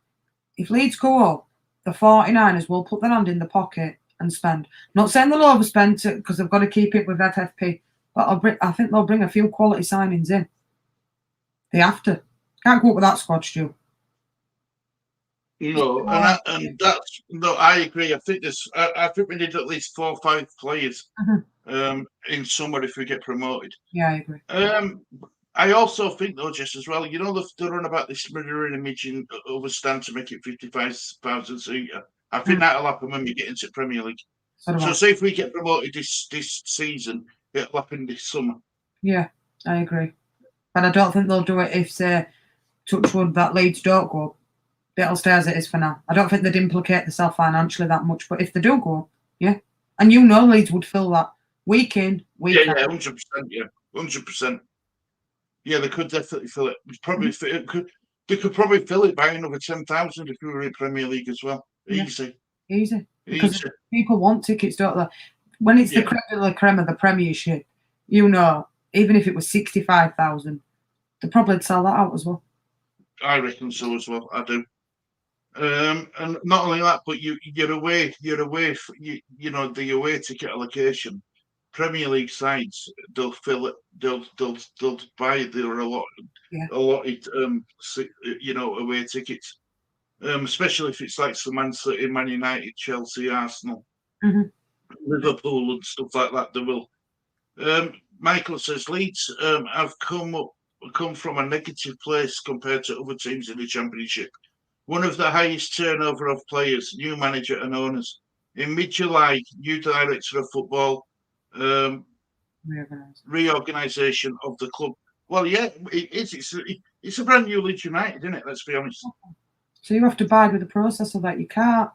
S3: if Leeds go up, the 49ers will put their hand in the pocket and spend. Not saying they'll overspend because they've got to keep it with FFP, but I think they'll bring a few quality signings in. They have to. Can't go up with that squad, Stu.
S1: No, and that's no. I agree. I think we need at least 4 or 5 players in summer if we get promoted.
S3: Yeah, I agree.
S1: I also think though, just as well, they're on about this mirroring image in over stand to make it 55,000 seater. I think that'll happen when we get into Premier League. So say if we get promoted this season, it'll happen this summer.
S3: Yeah, I agree. But I don't think they'll do it if, say, touch wood, that Leeds don't go up. It'll stay as it is for now. I don't think they'd implicate themselves financially that much, but if they do go up, yeah. And Leeds would fill that week in, week out.
S1: Yeah, 100%, yeah. 100%. Yeah, they could definitely fill it. They could probably fill it by another 10,000 if we were in Premier League as well. Easy.
S3: Because people want tickets, don't they? When it's the creme de la creme of the Premiership, even if it was 65,000, they'd probably sell that out as well.
S1: I reckon so as well. I do. And not only that, but you're away. The away ticket allocation. Premier League sides, they'll fill it. They'll buy their allotted away tickets. Especially if it's like some Man City, Man United, Chelsea, Arsenal, Liverpool, and stuff like that. They will. Michael says Leeds have come from a negative place compared to other teams in the Championship. One of the highest turnover of players, new manager and owners. In mid-July, new director of football, reorganisation of the club. Well, yeah, it is. It's a brand new Leeds United, isn't it? Let's be honest.
S3: So you have to bide with the process of that. You can't.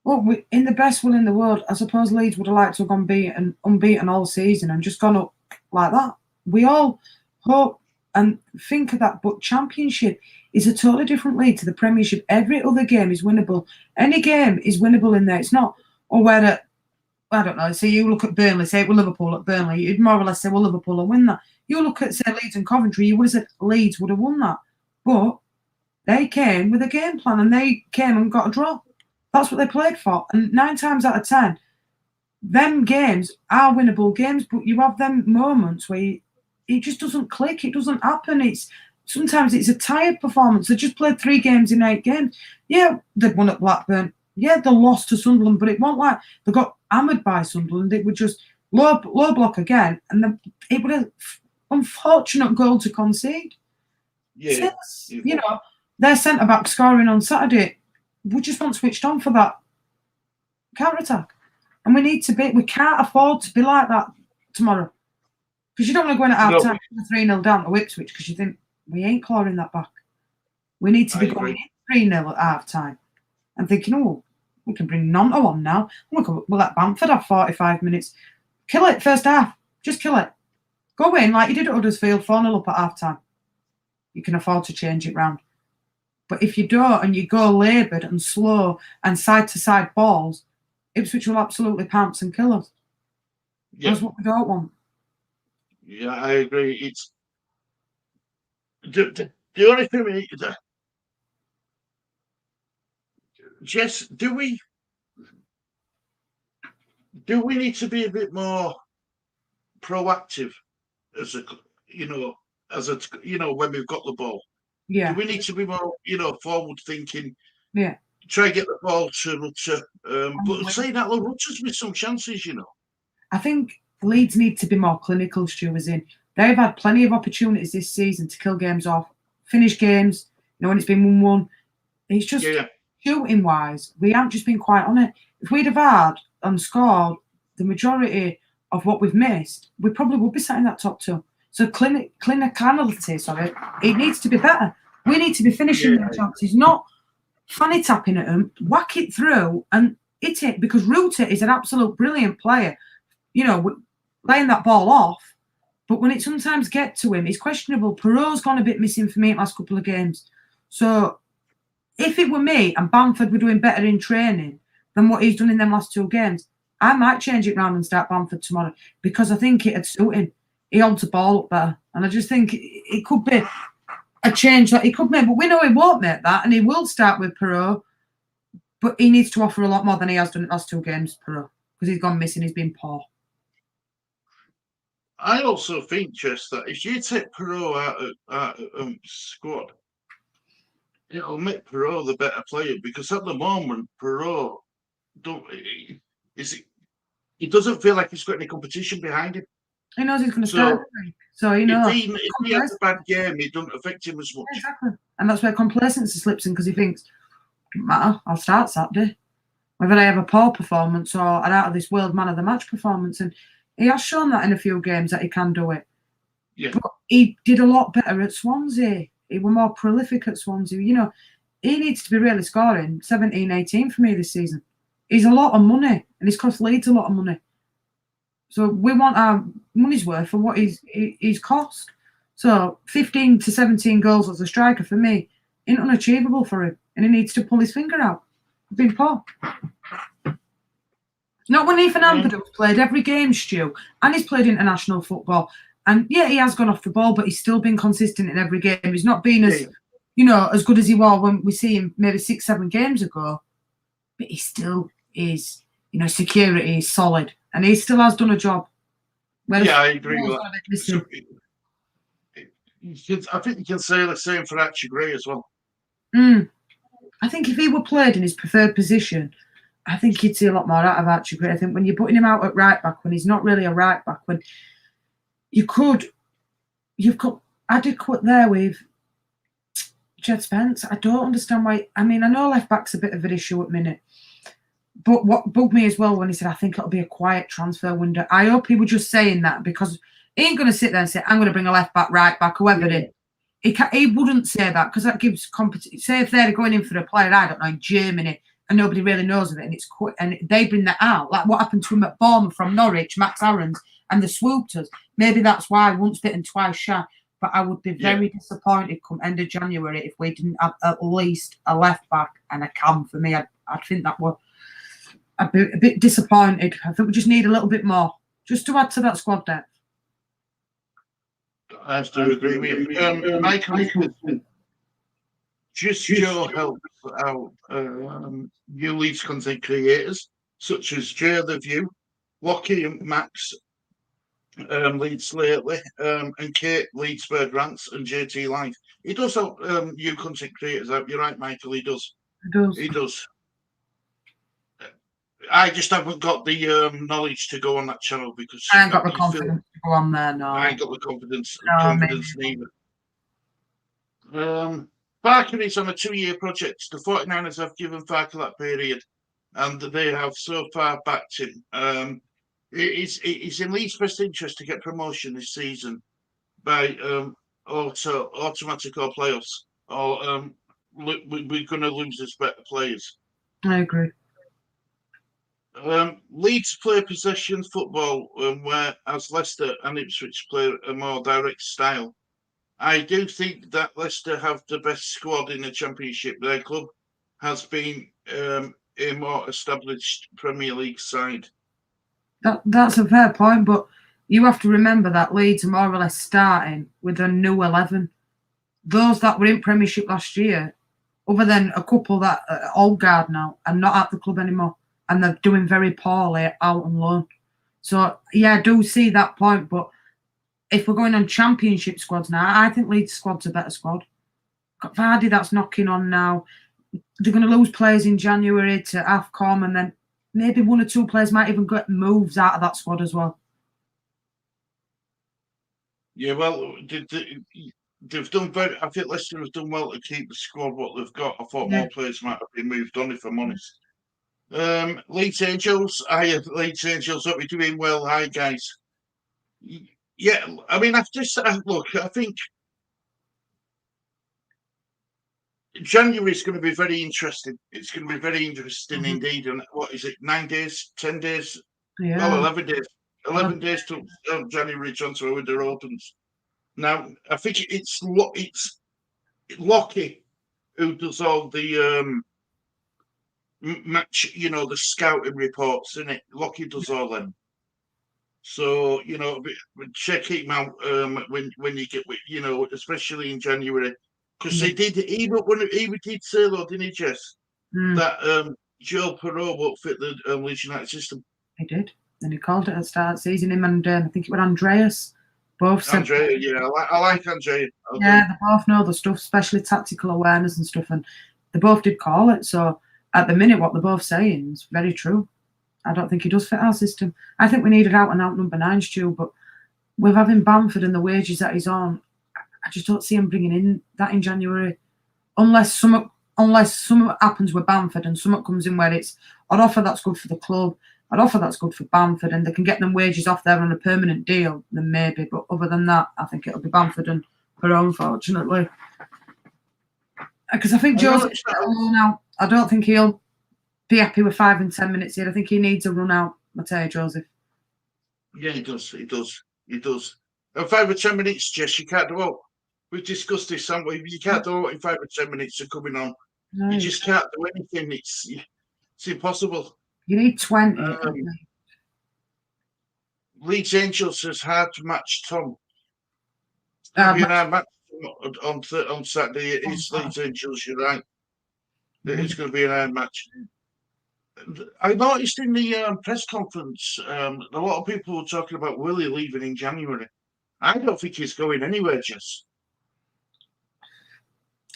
S3: Well, in the best will in the world, I suppose Leeds would have liked to have gone unbeaten all season and just gone up like that. We all hope and think of that, but Championship is a totally different league to the Premiership. Every other game is winnable. Any game is winnable in there. It's not, whether, I don't know, so you look at Burnley, say, well, Liverpool at Burnley, you'd more or less say, well, Liverpool will win that. You look at, say, Leeds and Coventry, you would have said Leeds would have won that. But they came with a game plan and they came and got a draw. That's what they played for. And 9 times out of 10, them games are winnable games, but you have them moments where it just doesn't click. It doesn't happen. Sometimes it's a tired performance. They just played 3 games in 8 games. Yeah, they'd won at Blackburn. Yeah, they lost to Sunderland, but it wasn't like they got hammered by Sunderland. It was just low block again. And it was an unfortunate goal to concede.
S1: Yeah.
S3: You know, their centre-back scoring on Saturday, we just weren't switched on for that counter-attack. And we can't afford to be like that tomorrow. Because you don't want to go in at half-time 3-0 down to Ipswich because you think, we ain't clawing that back. We need to be going in 3-0 at half-time and thinking, we can bring Nonto on now. We'll let Bamford have 45 minutes. Kill it first half. Just kill it. Go in like you did at Huddersfield, 4-0 up at half-time. You can afford to change it round. But if you don't and you go laboured and slow and side-to-side balls, Ipswich will absolutely pounce and kill us. Yeah. That's what we don't want.
S1: Yeah, I agree. It's the only thing Jess, do we need to be a bit more proactive when we've got the ball?
S3: Yeah.
S1: Do we need to be more, forward thinking?
S3: Yeah.
S1: Try and get the ball to Rutter. But saying that, Rutter's with some chances,
S3: I think Leeds need to be more clinical, Stu, as in they've had plenty of opportunities this season to kill games off, finish games, when it's been 1-1. It's just shooting wise, we haven't just been quite on it. If we'd have had and scored the majority of what we've missed, we probably would be sat in that top 2. So clinicality, it needs to be better. We need to be finishing their chances, not fanny tapping at them, whack it through and hit it, because Rutter is an absolute brilliant player, laying that ball off. But when it sometimes gets to him, it's questionable. Perot's gone a bit missing for me in the last couple of games. So if it were me and Bamford were doing better in training than what he's done in them last 2 games, I might change it round and start Bamford tomorrow, because I think it'd suit him. He holds the ball up better. And I just think it could be a change that he could make. But we know he won't make that, and he will start with Perot. But he needs to offer a lot more than he has done in the last 2 games, Perot, because he's gone missing. He's been poor.
S1: I also think, Jess, that if you take Perot out of squad, it'll make Perot the better player, because at the moment, Perot he doesn't feel like he's got any competition behind him.
S3: He knows he's going to start. So he knows.
S1: If he has a bad game, it doesn't affect him as much.
S3: Exactly. And that's where complacency slips in, because he thinks, doesn't matter, I'll start Saturday. Whether I have a poor performance or an out of this world man of the match performance. And he has shown that in a few games that he can do it.
S1: Yeah.
S3: But he did a lot better at Swansea. He was more prolific at Swansea. He needs to be really scoring 17, 18 for me this season. He's a lot of money, and he's cost Leeds a lot of money. So we want our money's worth for what he's cost. So 15 to 17 goals as a striker for me ain't unachievable for him, and he needs to pull his finger out. He's been poor. Not when Ethan Ampadu played every game, Stu, and he's played international football. And yeah, he has gone off the ball, but he's still been consistent in every game. He's not been as good as he was when we see him maybe 6-7 games ago. But he still is, security is solid, and he still has done a job.
S1: I agree with that. I think you can say the same for Archie Gray as well.
S3: I think if he were played in his preferred position, I think you'd see a lot more out of Archie Gray. I think when you're putting him out at right back, when he's not really a right back, when you've got adequate there with Jed Spence. I don't understand why. I mean, I know left back's a bit of an issue at minute, but what bugged me as well when he said, I think it'll be a quiet transfer window. I hope he was just saying that because he ain't going to sit there and say, I'm going to bring a left back, right back, whoever it is. He wouldn't say that because that gives competition. Say if they're going in for a player, I don't know, in Germany, and nobody really knows of it, and it's quick, and they bring that out, like what happened to him at Bournemouth from Norwich, Max Aarons, and the Swoopers. Maybe that's why once bitten, twice shy. But I would be very disappointed come end of January if we didn't have at least a left back and a cam for me. I'd think that would. I'd be a bit disappointed. I think we just need a little bit more just to add to that squad depth.
S1: I still agree with you. Michael, just your help out new Leeds content creators such as Jay the View, Lockie and Max, Leeds Lately, and Kate Leeds Bird Rants and JT Life. He does help new content creators out. You're right, Michael. He does. He does. I just haven't got the knowledge to go on that channel because
S3: I ain't got the confidence to go on there. No,
S1: I ain't got the confidence neither. Barker is on a 2-year project. The 49ers have given Barker that period, and they have so far backed him. It's in Leeds' best interest to get promotion this season by automatic or playoffs, or we're going to lose his better players.
S3: I agree.
S1: Leeds play possession football, whereas Leicester and Ipswich play a more direct style. I do think that Leicester have the best squad in the Championship. Their club has been a more established Premier League side.
S3: That's a fair point, but you have to remember that Leeds are more or less starting with a new 11. Those that were in Premiership last year, other than a couple that are old guard now, are not at the club anymore. And they're doing very poorly out on loan. So, yeah, I do see that point. But if we're going on Championship squads now, I think Leeds squad's a better squad. Got Vardy that's knocking on now. They're going to lose players in January to AFCON, and then maybe 1 or 2 players might even get moves out of that squad as well.
S1: Yeah, well, they've done very. I think Leicester have done well to keep the squad what they've got. I thought more players might have been moved on, if I'm honest. Leeds Angels, Leeds Angels, hope you're doing well. Hi, guys. Yeah, I mean, look, I think January is going to be very interesting. It's going to be very interesting indeed. And what is it, 9 days, 10 days?
S3: Yeah.
S1: Well, 11 days. 11 days till January transfer window opens. Now, I think it's Lockie who does all the match, the scouting reports, isn't it? Lockie does all them. So, check him out when you get, especially in January. Because he did say, though, didn't he, Jess, that Joe Perot won't fit the Leeds United system.
S3: He did. And he called it at the start of the season, him and I think it was Andreas. Both said.
S1: Andrea, yeah, I like Andrea.
S3: Yeah, they both know the stuff, especially tactical awareness and stuff. And they both did call it. So at the minute, what they're both saying is very true. I don't think he does fit our system. I think we needed out and out number 9, Stu, but with having Bamford and the wages that he's on, I just don't see him bringing in that in January, unless something happens with Bamford and something comes in where it's an offer that's good for the club, an offer that's good for Bamford, and they can get them wages off there on a permanent deal, then maybe. But other than that, I think it'll be Bamford and Perot, unfortunately. Because I think Joseph's alone now. I don't think he'll be happy with 5 and 10 minutes here. I think he needs a run out, Mateo Joseph.
S1: Yeah, he does. And 5 or 10 minutes, Jess, you can't do it. We've discussed this, haven't we? You can't do it in 5 or 10 minutes of coming on. No. You just can't do anything. It's impossible.
S3: You need 20.
S1: Leeds Angels says hard to match Tom. Match on Saturday. It is Leeds Angels, you're right. It's going to be an iron match. I noticed in the press conference, a lot of people were talking about Willie leaving in January. I don't think he's going anywhere, Jess.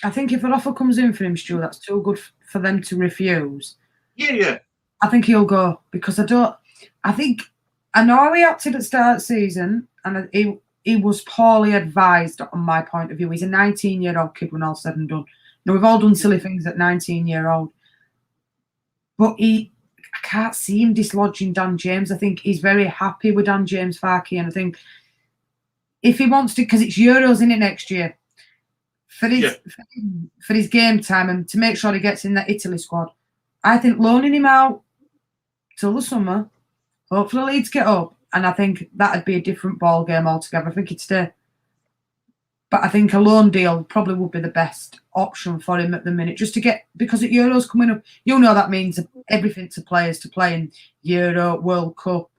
S3: I think if an offer comes in for him, Stu, that's too good for them to refuse.
S1: Yeah.
S3: I think he'll go because I know how he acted at the start of the season, and he was poorly advised on my point of view. He's a 19-year-old kid when all said and done. Now, we've all done silly things at 19-year-old, but I can't see him dislodging Dan James. I think he's very happy with Dan James Farke, and I think if he wants to, because it's Euros in it next year, for his game time and to make sure he gets in that Italy squad, I think loaning him out till the summer, hopefully Leeds get up, and I think that'd be a different ball game altogether. I think he'd stay. But I think a loan deal probably would be the best option for him at the minute, just to get, because at Euros coming up, that means everything to players to play in Euro, World Cup.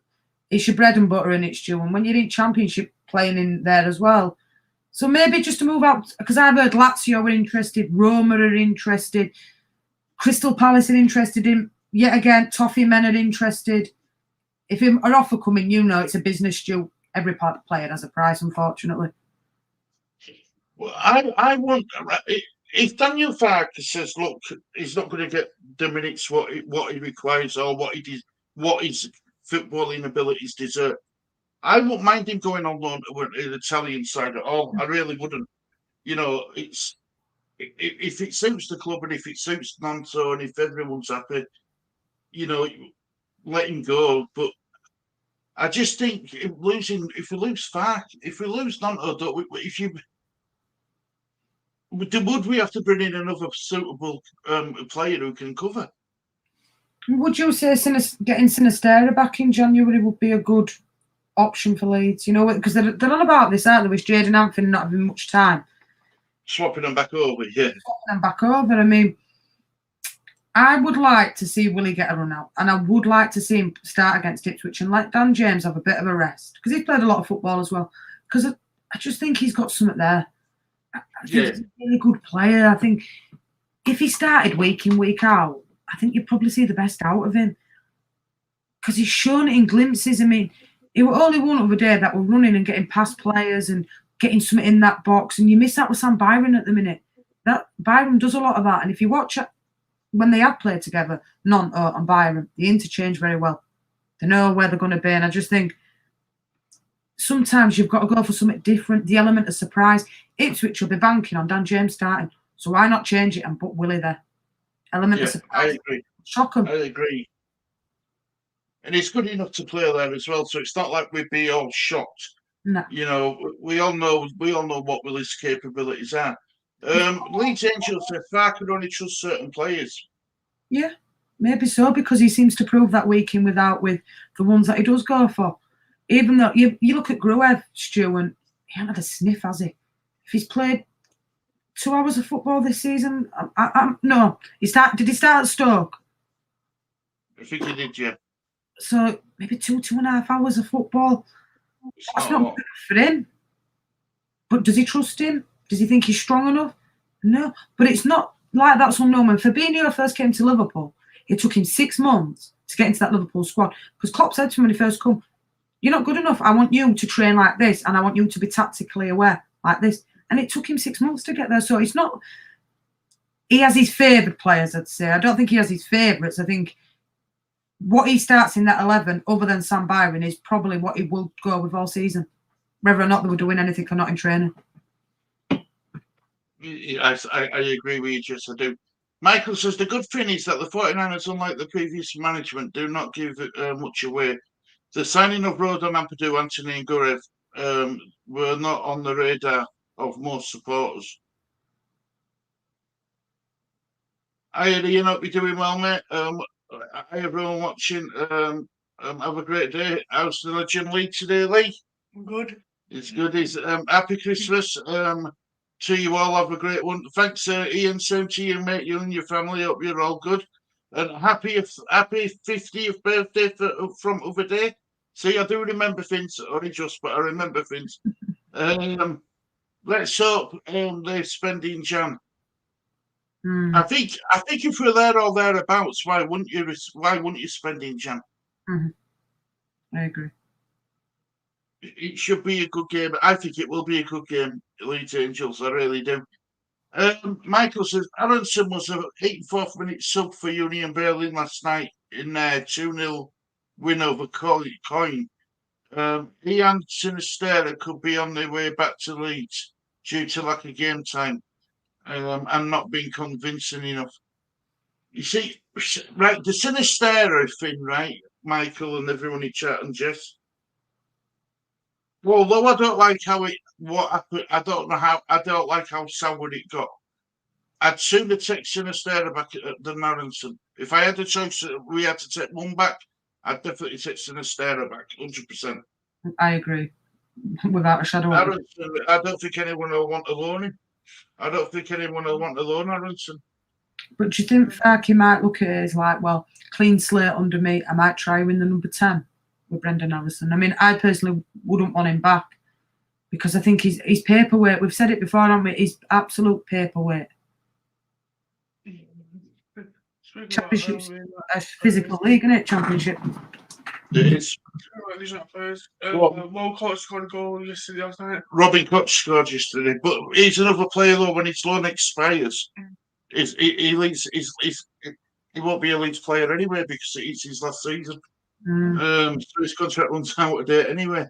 S3: It's your bread and butter and it's due. And when you're in Championship playing in there as well. So maybe just to move out, because I've heard Lazio were interested, Roma are interested, Crystal Palace are interested in, yet again, Toffee Men are interested. If an offer coming, it's a business deal. Every player has a price, unfortunately.
S1: Well, I want, if Daniel Farke says, look, he's not going to get the minutes what he requires or what his footballing abilities deserve, I wouldn't mind him going on loan to an Italian side at all. I really wouldn't. It's if it suits the club and if it suits Nanto and if everyone's happy, let him go. But I just think if we lose Farke, if we lose Nanto, would we have to bring in another suitable player who can cover?
S3: Would you say getting Sinistera back in January would be a good option for Leeds? Because they're on about this, aren't they, with Jadon Anthony not having much time.
S1: Swapping them back over, yeah.
S3: Swapping them back over. I mean, I would like to see Willie get a run out, and I would like to see him start against Ipswich and let Dan James have a bit of a rest, because he's played a lot of football as well. Because I just think he's got something there. I think he's a really good player. I think if he started week in, week out, I think you'd probably see the best out of him. Because he's shown it in glimpses. I mean, it was only one other day that were running and getting past players and getting something in that box. And you miss that with Sam Byron at the minute. That Byron does a lot of that. And if you watch it, when they have played together, Nanto and Byron, they interchange very well. They know where they're going to be. And I just think sometimes you've got to go for something different, the element of surprise. Ipswich will be banking on Dan James starting. So why not change it and put Willie there? Element of surprise.
S1: I agree.
S3: Shock him.
S1: I agree. And he's good enough to play there as well. So it's not like we'd be all shocked.
S3: No.
S1: We all know what Willie's capabilities are. Leeds Angels said Farke could only trust certain players. Yeah,
S3: maybe so, because he seems to prove that week in, without with the ones that he does go for. Even though you look at Gruev, Stu, and he hasn't had a sniff, has he? If he's played 2 hours of football this season, no. Did he start at Stoke?
S1: I think he did, yeah.
S3: So maybe 2.5 hours of football. That's not good for him. But does he trust him? Does he think he's strong enough? No. But it's not like that's unknown. When Fabinho first came to Liverpool, it took him 6 months to get into that Liverpool squad. Because Klopp said to him when he first come, you're not good enough. I want you to train like this, and I want you to be tactically aware like this. And it took him 6 months to get there. So it's not... He has his favoured players, I'd say. I don't think he has his favourites. I think what he starts in that 11, other than Sam Byron, is probably what he will go with all season, whether or not they were doing anything or not in training.
S1: I agree with you, Jess, I do. Michael says the good thing is that the 49ers, unlike the previous management, do not give much away. The signing of Rodon, Ampadu, Anthony and Gurev were not on the radar of most supporters. Hi, Ian, hope you're doing well, mate. Hi, everyone watching. Have a great day. How's the legend Lee today, Lee?
S2: Good.
S1: It's good. It's happy Christmas. To you all, have a great one. Thanks, Ian. Same to you, mate. You and your family. Hope you're all good. And happy 50th birthday from other day. See, I do remember things, only just, but I remember things. Let's hope they're spending Jan. I think if we're there or thereabouts, why wouldn't you spend in Jan?
S3: I agree.
S1: It should be a good game. I think it will be a good game, Leeds Angels. I really do. Michael says Aronson was an 84th minute sub for Union Berlin last night in their 2-0 win over Coin. He and Sinistera could be on their way back to Leeds due to lack of game time and not being convincing enough. You see, right, the Sinistera thing, right, Michael and everyone in chat and Jess. Although I don't like what happened, I don't like how sour it got. I'd sooner take Sinistera back than Aronson. If I had a choice, we had to take one back, I'd definitely take Sinistera back, 100%.
S3: I agree, without a shadow of
S1: Aronson, I don't think anyone will want to loan him. I don't think anyone will want to loan Aronson.
S3: But do you think Farke might look at it as like, well, clean slate under me, I might try win the number 10 with Brendan Aronson? I mean, I personally wouldn't want him back because I think he's paperweight. We've said it before, haven't we? He's absolute paperweight. Championship's a physical league, isn't it? Championship.
S1: It is.
S2: These are players. Walcott scored a goal yesterday last night.
S1: Robin Koch scored yesterday, but he's another player though. When his loan expires, he won't be a Leeds player anyway because it's his last season. So his contract runs out of date anyway.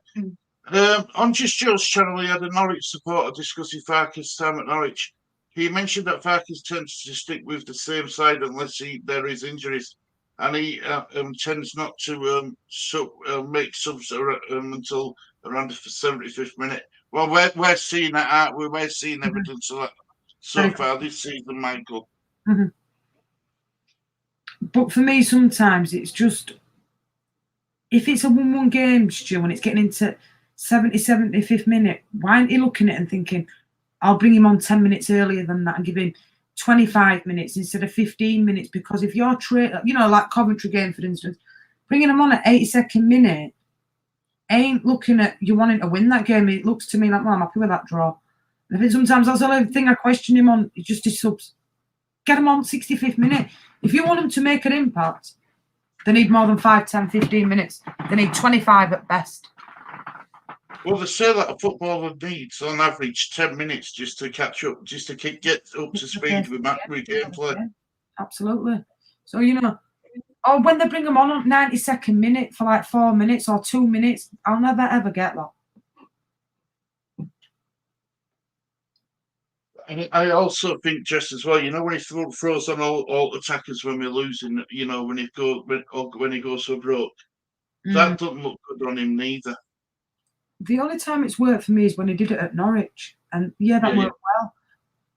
S1: On Just Joe's channel, he had a Norwich supporter discussing Farke's time at Norwich. He mentioned that Farke tends to stick with the same side unless there is injuries, and he tends not to make subs until around the 75th minute. Well, we're seeing that, aren't we? We're seeing evidence of that so far this season, Michael.
S3: But for me, sometimes it's just, if it's a 1-1 game, Stu, and it's getting into 75th minute, why aren't you looking at it and thinking, I'll bring him on 10 minutes earlier than that and give him 25 minutes instead of 15 minutes? Because if you're, like Coventry game, for instance, bringing him on at 82nd minute ain't looking at you wanting to win that game. It looks to me like, well, I'm happy with that draw. And I think sometimes that's the only thing I question him on, it's just his subs. Get him on 65th minute. If you want him to make an impact, they need more than 5, 10, 15 minutes. They need 25 at best.
S1: Well, they say that a footballer needs, on average, 10 minutes just to catch up, just to get up to speed with gameplay.
S3: Yeah, absolutely. So, or when they bring them on at 92nd minute for like 4 minutes or 2 minutes, I'll never, ever get that.
S1: And I also think just as well, when he throws on all attackers when we're losing, when he goes so broke, that doesn't look good on him neither.
S3: The only time it's worked for me is when he did it at Norwich. And that worked well.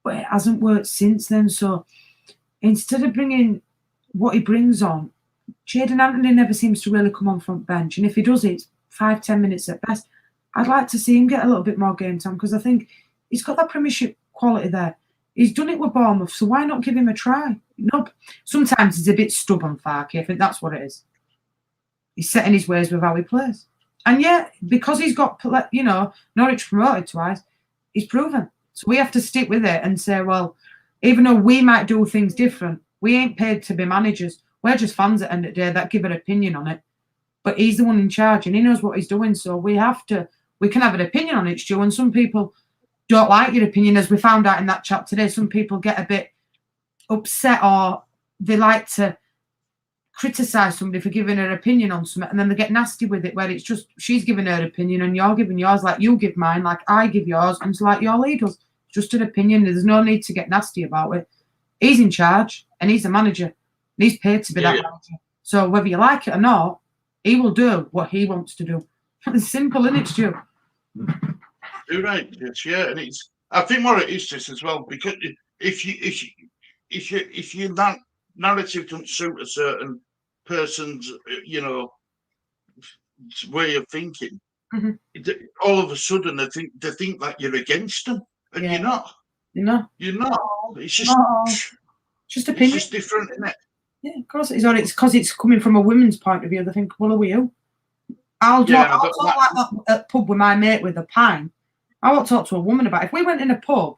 S3: But it hasn't worked since then. So instead of bringing what he brings on, Jadon Anthony never seems to really come on front bench. And if he does it, it's 5, 10 minutes at best. I'd like to see him get a little bit more game time because I think he's got that Premiership quality there. He's done it with Bournemouth, so why not give him a try? Sometimes he's a bit stubborn, Farke. I think that's what it is. He's set in his ways with how he plays. And because he's got, Norwich promoted twice, he's proven. So we have to stick with it and say, well, even though we might do things different, we ain't paid to be managers. We're just fans at the end of the day that give an opinion on it. But he's the one in charge and he knows what he's doing. So we can have an opinion on it, Stu. And some people don't like your opinion, as we found out in that chat today. Some people get a bit upset or they like to criticise somebody for giving her opinion on something and then they get nasty with it where it's just she's giving her opinion and you're giving yours like you give mine, like I give yours, and it's like your leaders. It's just an opinion. There's no need to get nasty about it. He's in charge and he's a manager and he's paid to be that manager. So whether you like it or not, he will do what he wants to do. It's simple, isn't it, Stu?
S1: You're right, and I think what it is just as well, because if your narrative doesn't suit a certain person's, way of thinking, all of a sudden they think that you're against them, and you're not. You're not. It's just opinion. It's just different, isn't it?
S3: Yeah, of course it is. Or it's because it's coming from a women's point of view. They think, well, who are you? I'll talk like that at pub with my mate with a pint. I won't talk to a woman about it. If we went in a pub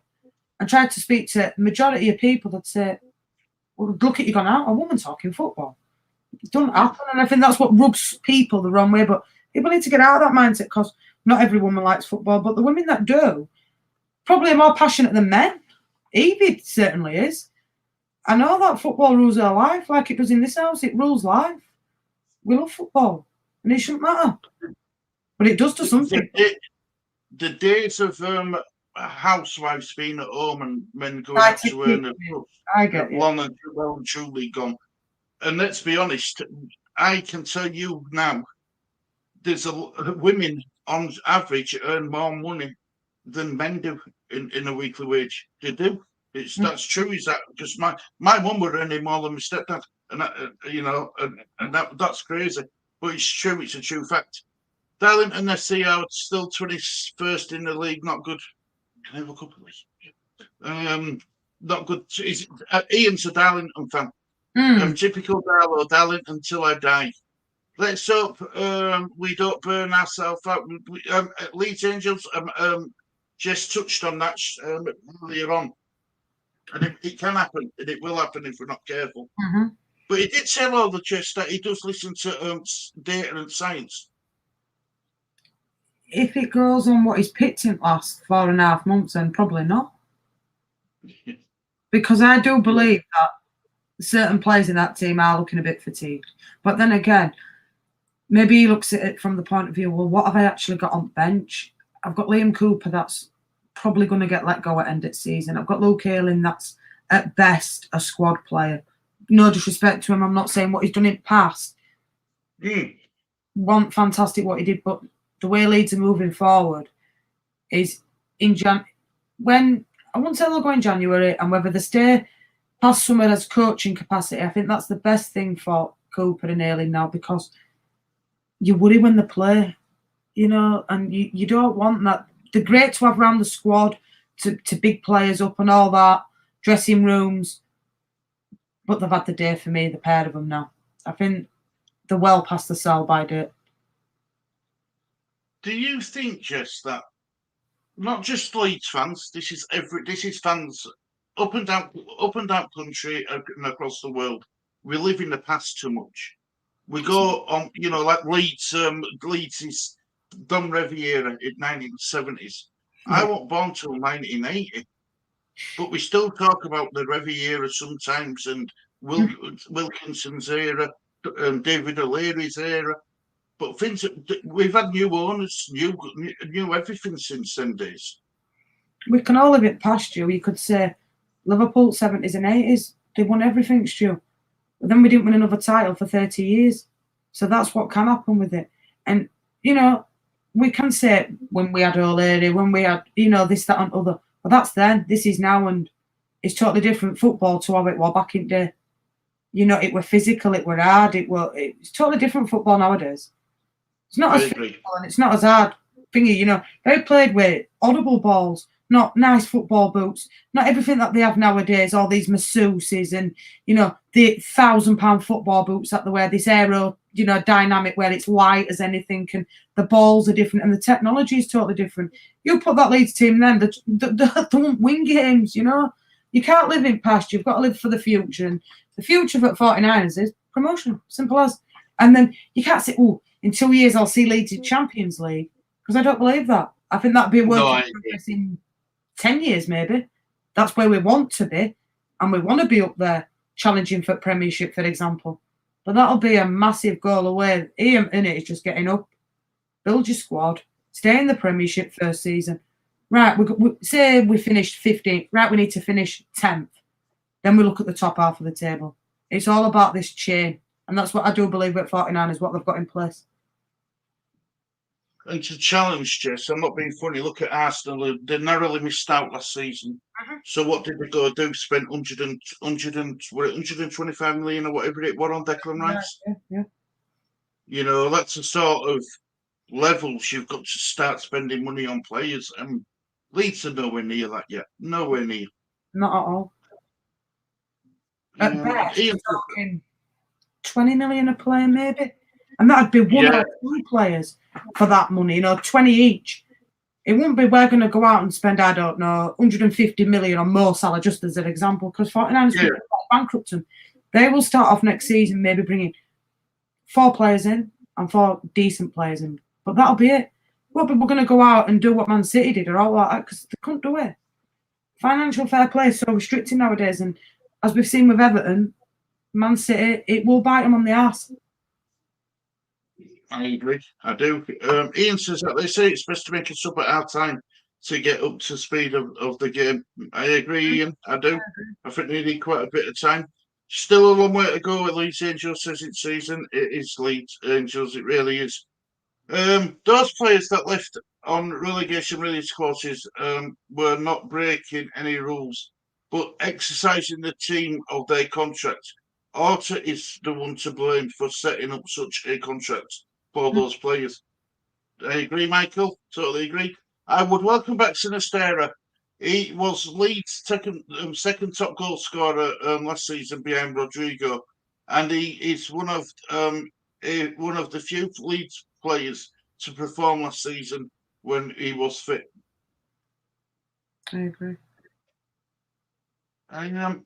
S3: and tried to speak to the majority of people, they'd say, well, look at you gone out, a woman talking football. It doesn't happen. And I think that's what rubs people the wrong way. But people need to get out of that mindset because not every woman likes football. But the women that do probably are more passionate than men. Evie certainly is. I know that football rules our life like it does in this house. It rules life. We love football, and it shouldn't matter. But it does to some people.
S1: The days of housewives being at home and men going
S3: I
S1: out to earn
S3: I get you.
S1: long and well and truly gone. And let's be honest, I can tell you now, there's women on average earn more money than men do in a weekly wage. They do. That's true. Is that because my mum were earning more than my stepdad, and that's crazy. But it's true. It's a true fact. Darlington SC are still 21st in the league. Not good. Can I have a couple of these? Not good. Ian's a Darlington fan. Typical Darlington until I die. Let's hope we don't burn ourselves out. Leeds Angels just touched on that earlier on. And it can happen, and it will happen if we're not careful. But he did tell all the chess that he does listen to data and science.
S3: If it goes on what he's picked in last 4.5 months, then probably not. Because I do believe that certain players in that team are looking a bit fatigued. But then again, maybe he looks at it from the point of view, well, what have I actually got on the bench? I've got Liam Cooper that's probably going to get let go at end of season. I've got Luke Ayling that's at best a squad player. No disrespect to him, I'm not saying what he's done in the past. Fantastic what he did, but the way Leeds are moving forward is when I won't say they'll go in January, and whether they stay past summer as coaching capacity, I think that's the best thing for Cooper and Ayling now, because you worry when they play, and you don't want that. They're great to have around the squad, to big players up and all that, dressing rooms, but they've had the day for me, the pair of them now. I think they're well past the sell-by date.
S1: Do you think, Jess, that not just Leeds fans, this is fans up and down country and across the world, we live in the past too much. We go on, like Leeds. Leeds is Don Riviera in 1970s. I wasn't born till 1980, but we still talk about the Riviera sometimes, and Wilkinson's era, David O'Leary's era. But things, we've had new owners, new everything since them days.
S3: We can all live it past you. You could say Liverpool 70s and 80s, they won everything, Stu. But then we didn't win another title for 30 years. So that's what can happen with it. And, we can say when we had O'Leary, when we had, this, that, and other. But that's then. This is now, and it's totally different football to how it was back in the day. It were physical, it were hard, it's totally different football nowadays. It's not as physical and it's not as hard thingy, They played with audible balls, not nice football boots, not everything that they have nowadays, all these masseuses and, the £1,000 football boots that they wear, this aero, dynamic where it's light as anything, and the balls are different and the technology is totally different. You put that Leeds team then, they won't win games, You can't live in past, you've got to live for the future. And the future for 49ers is promotion, simple as. And then you can't say, in 2 years I'll see Leeds in Champions League, because I don't believe that. I think that'd be a work in 10 years maybe. That's where we want to be, and we want to be up there challenging for Premiership, for example. But that'll be a massive goal away. Ian in it is just getting up, build your squad, stay in the Premiership first season. Right, we say we finished 15th. Right, we need to finish 10th. Then we look at the top half of the table. It's all about this chain. And that's what I do believe at 49 is what they've got in place.
S1: And to challenge, Jess, I'm not being funny. Look at Arsenal. They narrowly missed out last season. So what did they go do? Spent 125 million or whatever it was on Declan Rice?
S3: Yeah.
S1: That's the sort of levels you've got to start spending money on players. And Leeds are nowhere near that yet. Nowhere near.
S3: Not at all. At best, we're talking 20 million a player, maybe. And that'd be one or two players for that money, 20 each. It wouldn't be we're going to go out and spend, 150 million on Mo Salah, just as an example, because 49ers will bankrupt them. They will start off next season maybe bringing 4 players in and 4 decent players in. But that'll be it. Well, but we're going to go out and do what Man City did or all that, because they couldn't do it. financial fair play is so restricted nowadays, and as we've seen with Everton, Man City, it will bite them on the arse.
S1: I agree. I do. Ian says that they say it's best to make a sub at our time to get up to speed of the game. I agree, Ian. I do. I think they need quite a bit of time. Still a long way to go with Leeds Angels this season. It is Leeds Angels. It really is. Those players that left on relegation release clauses were not breaking any rules, but exercising the team of their contract. Arta is the one to blame for setting up such a contract for those players. I agree, Michael. Totally agree. I would welcome back Sinistera. He was Leeds' second top goal scorer last season behind Rodrigo, and he is one of the few Leeds players to perform last season when he was fit.
S3: I agree.
S1: And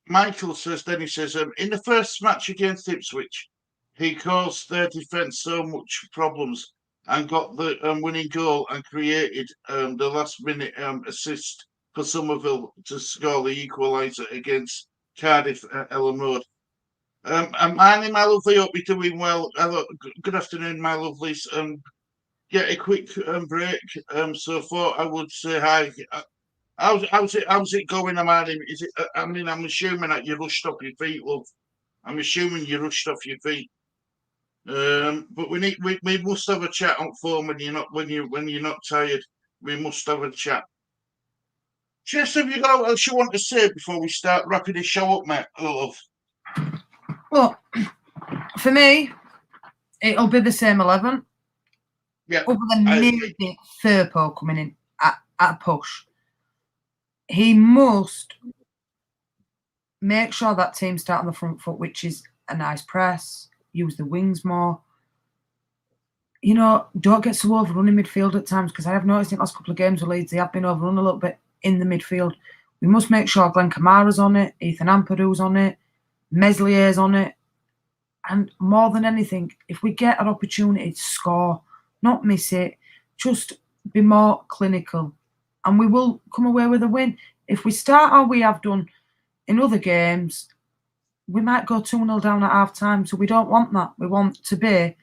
S1: Michael says, then he says, in the first match against Ipswich, he caused their defence so much problems and got the winning goal and created the last-minute assist for Somerville to score the equaliser against Cardiff at Ellen Road. Manny, my lovely, hope you're doing well. Hello, good afternoon, my lovelies. Get a quick break. So far, I would say hi. How's it going, Amani? Is it? I mean, I'm assuming that you rushed off your feet, love. I'm assuming you rushed off your feet. But we must have a chat on phone when you're not tired. We must have a chat. Jess, have you got what else you want to say before we start wrapping this show up, mate? Love.
S3: Well, for me, it'll be the same 11.
S1: Yeah.
S3: Other than maybe Firpo coming in at a push. He must make sure that team start on the front foot, which is a nice press, use the wings more. You know, don't get so overrun in midfield at times, because I have noticed in the last couple of games with Leeds, they have been overrun a little bit in the midfield. We must make sure Glenn Kamara's on it, Ethan Ampadu's on it, Meslier's on it. And more than anything, if we get an opportunity to score, not miss it, just be more clinical. And we will come away with a win. If we start how we have done in other games, we might go 2-0 down at half-time. So we don't want that. We want to be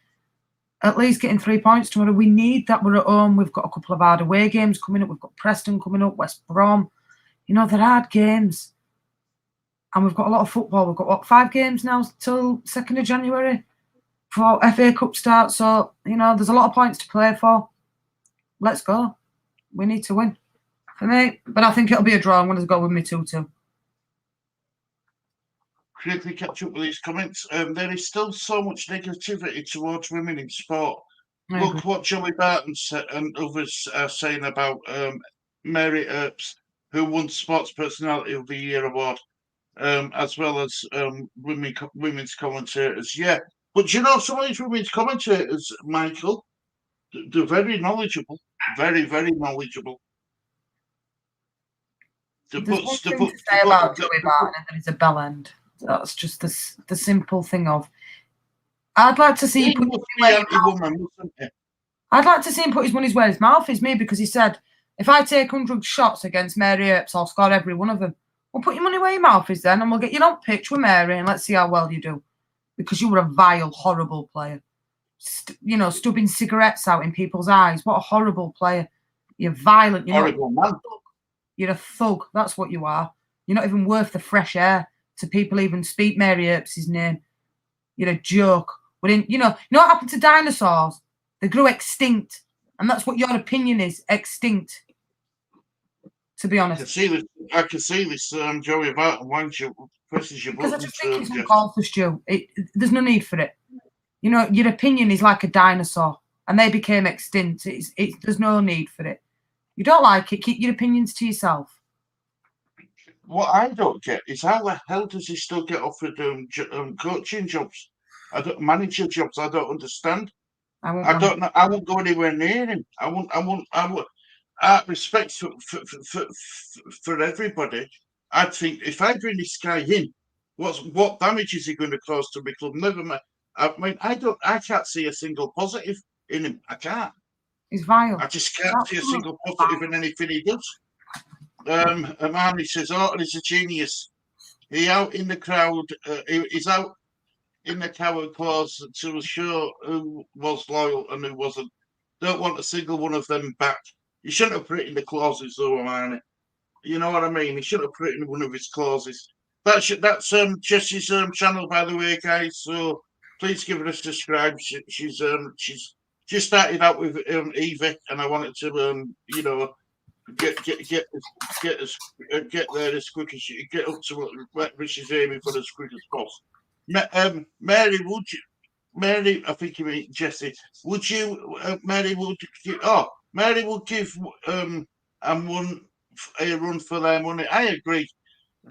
S3: at least getting 3 points tomorrow. We need that. We're at home. We've got a couple of hard away games coming up. We've got Preston coming up, West Brom. You know, they're hard games. And we've got a lot of football. We've got, 5 games now till 2nd of January before FA Cup starts. So, you know, there's a lot of points to play for. Let's go. We need to win for me. But I think it'll be a draw. I'm going to go with me 2-2.
S1: Quickly catch up with these comments. There is still so much negativity towards women in sport. Look what Joey Barton and others are saying about Mary Earps, who won Sports Personality of the Year award, as well as women's commentators. Yeah, but you know, some of these women's commentators, Michael, they're very knowledgeable, very, very knowledgeable.
S3: There's one thing to say about Joey Barton, and then it's a bell end. That's just the simple thing of. I'd like to see him I'd like to see him put his money where his mouth is, me, because he said, if I take 100 shots against Mary Earps, I'll score every one of them. Well, put your money where your mouth is then, and we'll get you on pitch with Mary, and let's see how well you do. Because you were a vile, horrible player. Stubbing cigarettes out in people's eyes. What a horrible player. You're violent. You're a thug. That's what you are. You're not even worth the fresh air to people even speak Mary Earps' name. You're a joke. You know what happened to dinosaurs? They grew extinct. And that's what your opinion is, extinct. To be honest.
S1: I can see this Joey Barton once you presses your buttons.
S3: Because I just think it's uncalled for, Stu. There's no need for it. You know, your opinion is like a dinosaur. And they became extinct. There's no need for it. You don't like it, keep your opinions to yourself.
S1: What I don't get is how the hell does he still get offered coaching jobs, manager jobs? I don't understand. I don't know. I won't go anywhere near him. I won't. Out of respect for everybody, I think if I bring this guy in, what damage is he going to cause to my club? Never mind. I mean, I can't see a single positive in him. I can't.
S3: He's vile.
S1: I just can't see a single positive in anything he does. Amani says, Orton is a genius. He's out in the crowd. He's out in the coward clause to show who was loyal and who wasn't. Don't want a single one of them back. You shouldn't have put it in the clauses, though, Amani. You know what I mean? He should have put it in one of his clauses. That's Jessie's channel, by the way, guys. So please give her a subscribe. She's just started out with Evie, and I wanted to get there as quick as she get up to what she's aiming for as quick as possible. Mary, would you? Mary, I think you mean Jessie. Would you? Mary would. Mary would give one a run for their money. I agree.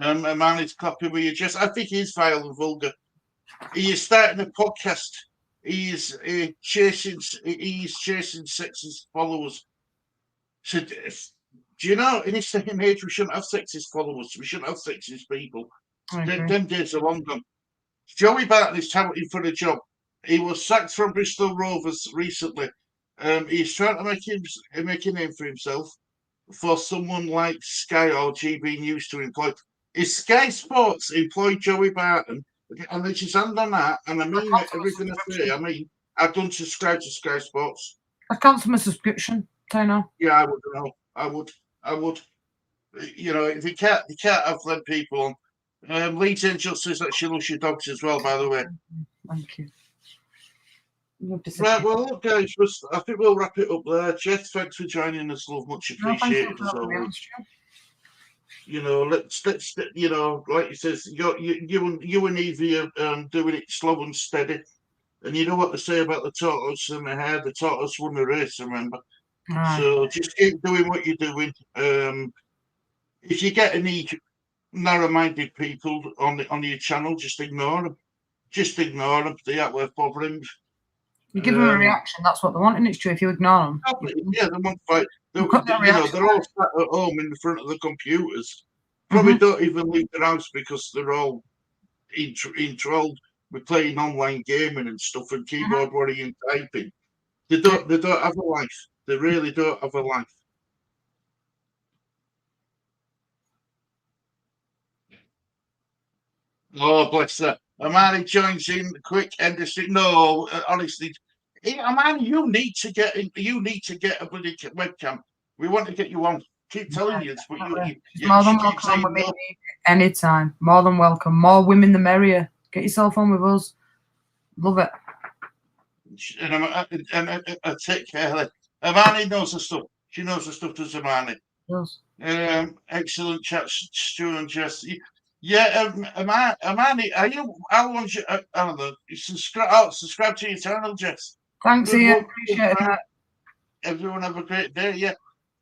S1: A man is clapping with you, Jess. I think he's vile and vulgar. He is starting a podcast. He's chasing sexist followers. So, do you know, in this second age, we shouldn't have sexist followers. We shouldn't have sexist people. Them days are long gone. Joey Barton is touting for a job. He was sacked from Bristol Rovers recently. He's trying to make a name for himself for someone like Sky or GB News to employ. If Sky Sports employed Joey Barton, and there's his hand on that, and I mean everything I say, I mean, I don't subscribe to Sky Sports.
S3: I cancel my subscription, Tino.
S1: Yeah, I would know. I would. You know, they can't have them people on. Leeds Angel says that she loves your dogs as well, by the way.
S3: Thank you.
S1: Right, well, look, guys, I think we'll wrap it up there. Jess, thanks for joining us, love. Much appreciated as always. You know, let's you know, like he says, you and Evie are doing it slow and steady. And you know what they say about the tortoise and the hare? The tortoise won the race, remember? So just keep doing what you're doing. If you get any narrow-minded people on your channel, just ignore them. Just ignore them. They aren't worth bothering.
S3: You give them a reaction. That's what they want, and it's true. If you ignore them,
S1: yeah, they want fight. They're all sat at home in front of the computers. Probably don't even leave their house because they're all enthralled with playing online gaming and stuff and keyboard warrior and typing. They don't have a life. They really don't have a life. Oh, bless her. Amani joins in quick and no, honestly, Amani, you need to get a bloody webcam. We want to get you on. Keep telling you this, but you
S3: more than welcome with me anytime. More than welcome. More women, the merrier. Get yourself on with us. Love it.
S1: And I take care of it. Amani knows the stuff. She knows the stuff, does Amani?
S3: Yes.
S1: Excellent chat, Stu and Jess. Yeah, Amani, are you? How long? I don't know. Subscribe to your channel, Jess.
S3: Thanks, Ian. Appreciate it.
S1: Everyone have a great day. Yeah,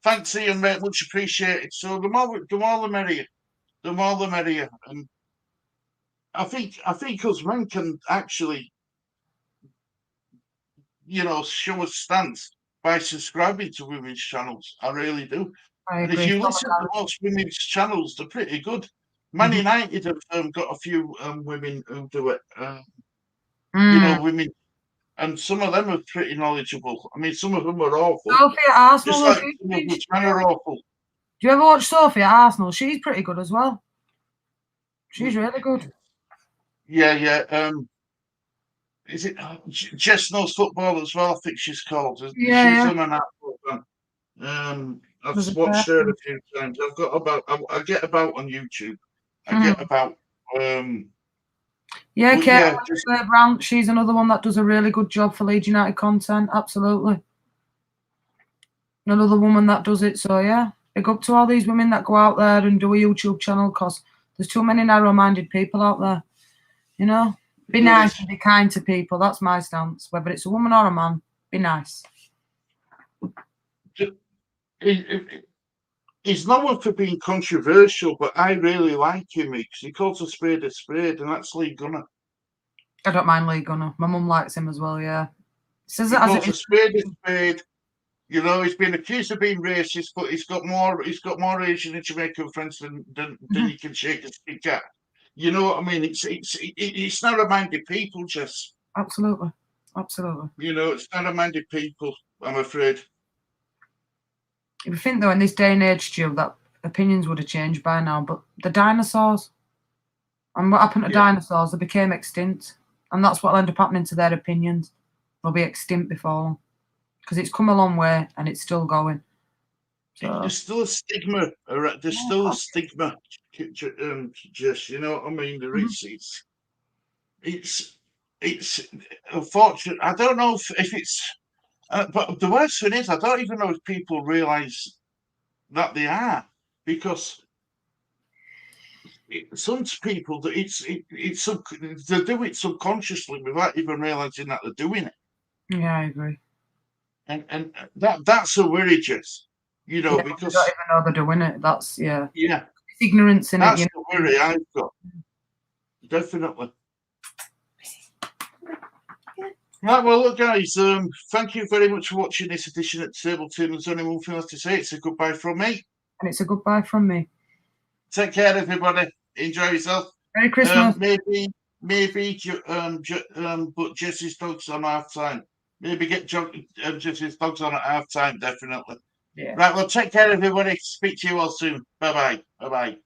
S1: thanks, Ian, mate. Much appreciated. So the more the merrier. The more the merrier. And I think us men can actually, you know, show a stance by subscribing to women's channels. I really do. And if you listen to most women's channels, they're pretty good. Man United have got a few women who do it. You know, women, and some of them are pretty knowledgeable. I mean, some of them are awful.
S3: Sophie at Arsenal,
S1: just like some of which men are awful.
S3: Do you ever watch Sophie at Arsenal? She's pretty good as well. She's really good.
S1: Yeah. Is it Jess knows football as well? I think she's called.
S3: Yeah.
S1: She's an Arsenal fan. I've watched her a few times. I get about on YouTube. I get about.
S3: Brown. She's another one that does a really good job for Leeds United content. Absolutely. Another woman that does it. So yeah, big up to all these women that go out there and do a YouTube channel, because there's too many narrow-minded people out there. You know, be nice and be kind to people. That's my stance. Whether it's a woman or a man, be nice.
S1: He's known for being controversial, but I really like him because he calls a spade, and that's Lee Gunner.
S3: I don't mind Lee Gunner. My mum likes him as well, yeah.
S1: Says it as a spade. You know, he's been accused of being racist, but he's got more Asian and Jamaican friends than he can shake a stick at. You know what I mean? It's narrow-minded people, Jess.
S3: Absolutely.
S1: You know, it's narrow-minded people, I'm afraid.
S3: If you think, though, in this day and age, Stu, that opinions would have changed by now. But the dinosaurs, and what happened to
S1: Yeah.
S3: dinosaurs? They became extinct, and that's what'll end up happening to their opinions. They'll be extinct before long, because it's come a long way and it's still going. So
S1: There's still a stigma. There's still a stigma. Just, you know what I mean? There is. It's unfortunate. I don't know if it's. But the worst thing is, I don't even know if people realise that they are, because some people that they do it subconsciously without even realising that they're doing it.
S3: yeah, I agree.
S1: And that's a worry, Jess. You know,
S3: Yeah,
S1: because
S3: they don't even know they're doing it. That's
S1: yeah,
S3: it's ignorance in
S1: that's
S3: it.
S1: the worry I've got. Definitely. Right, well, look, guys, thank you very much for watching this edition at Table Team. There's only one thing else to say. It's a goodbye from me.
S3: And it's a goodbye from me.
S1: Take care, everybody. Enjoy yourself.
S3: Merry Christmas.
S1: Maybe, but Jesse's dog's on half time. Maybe get Jesse's dog's on at half time, definitely.
S3: Yeah.
S1: Right, well, take care, everybody. Speak to you all soon. Bye-bye. Bye-bye.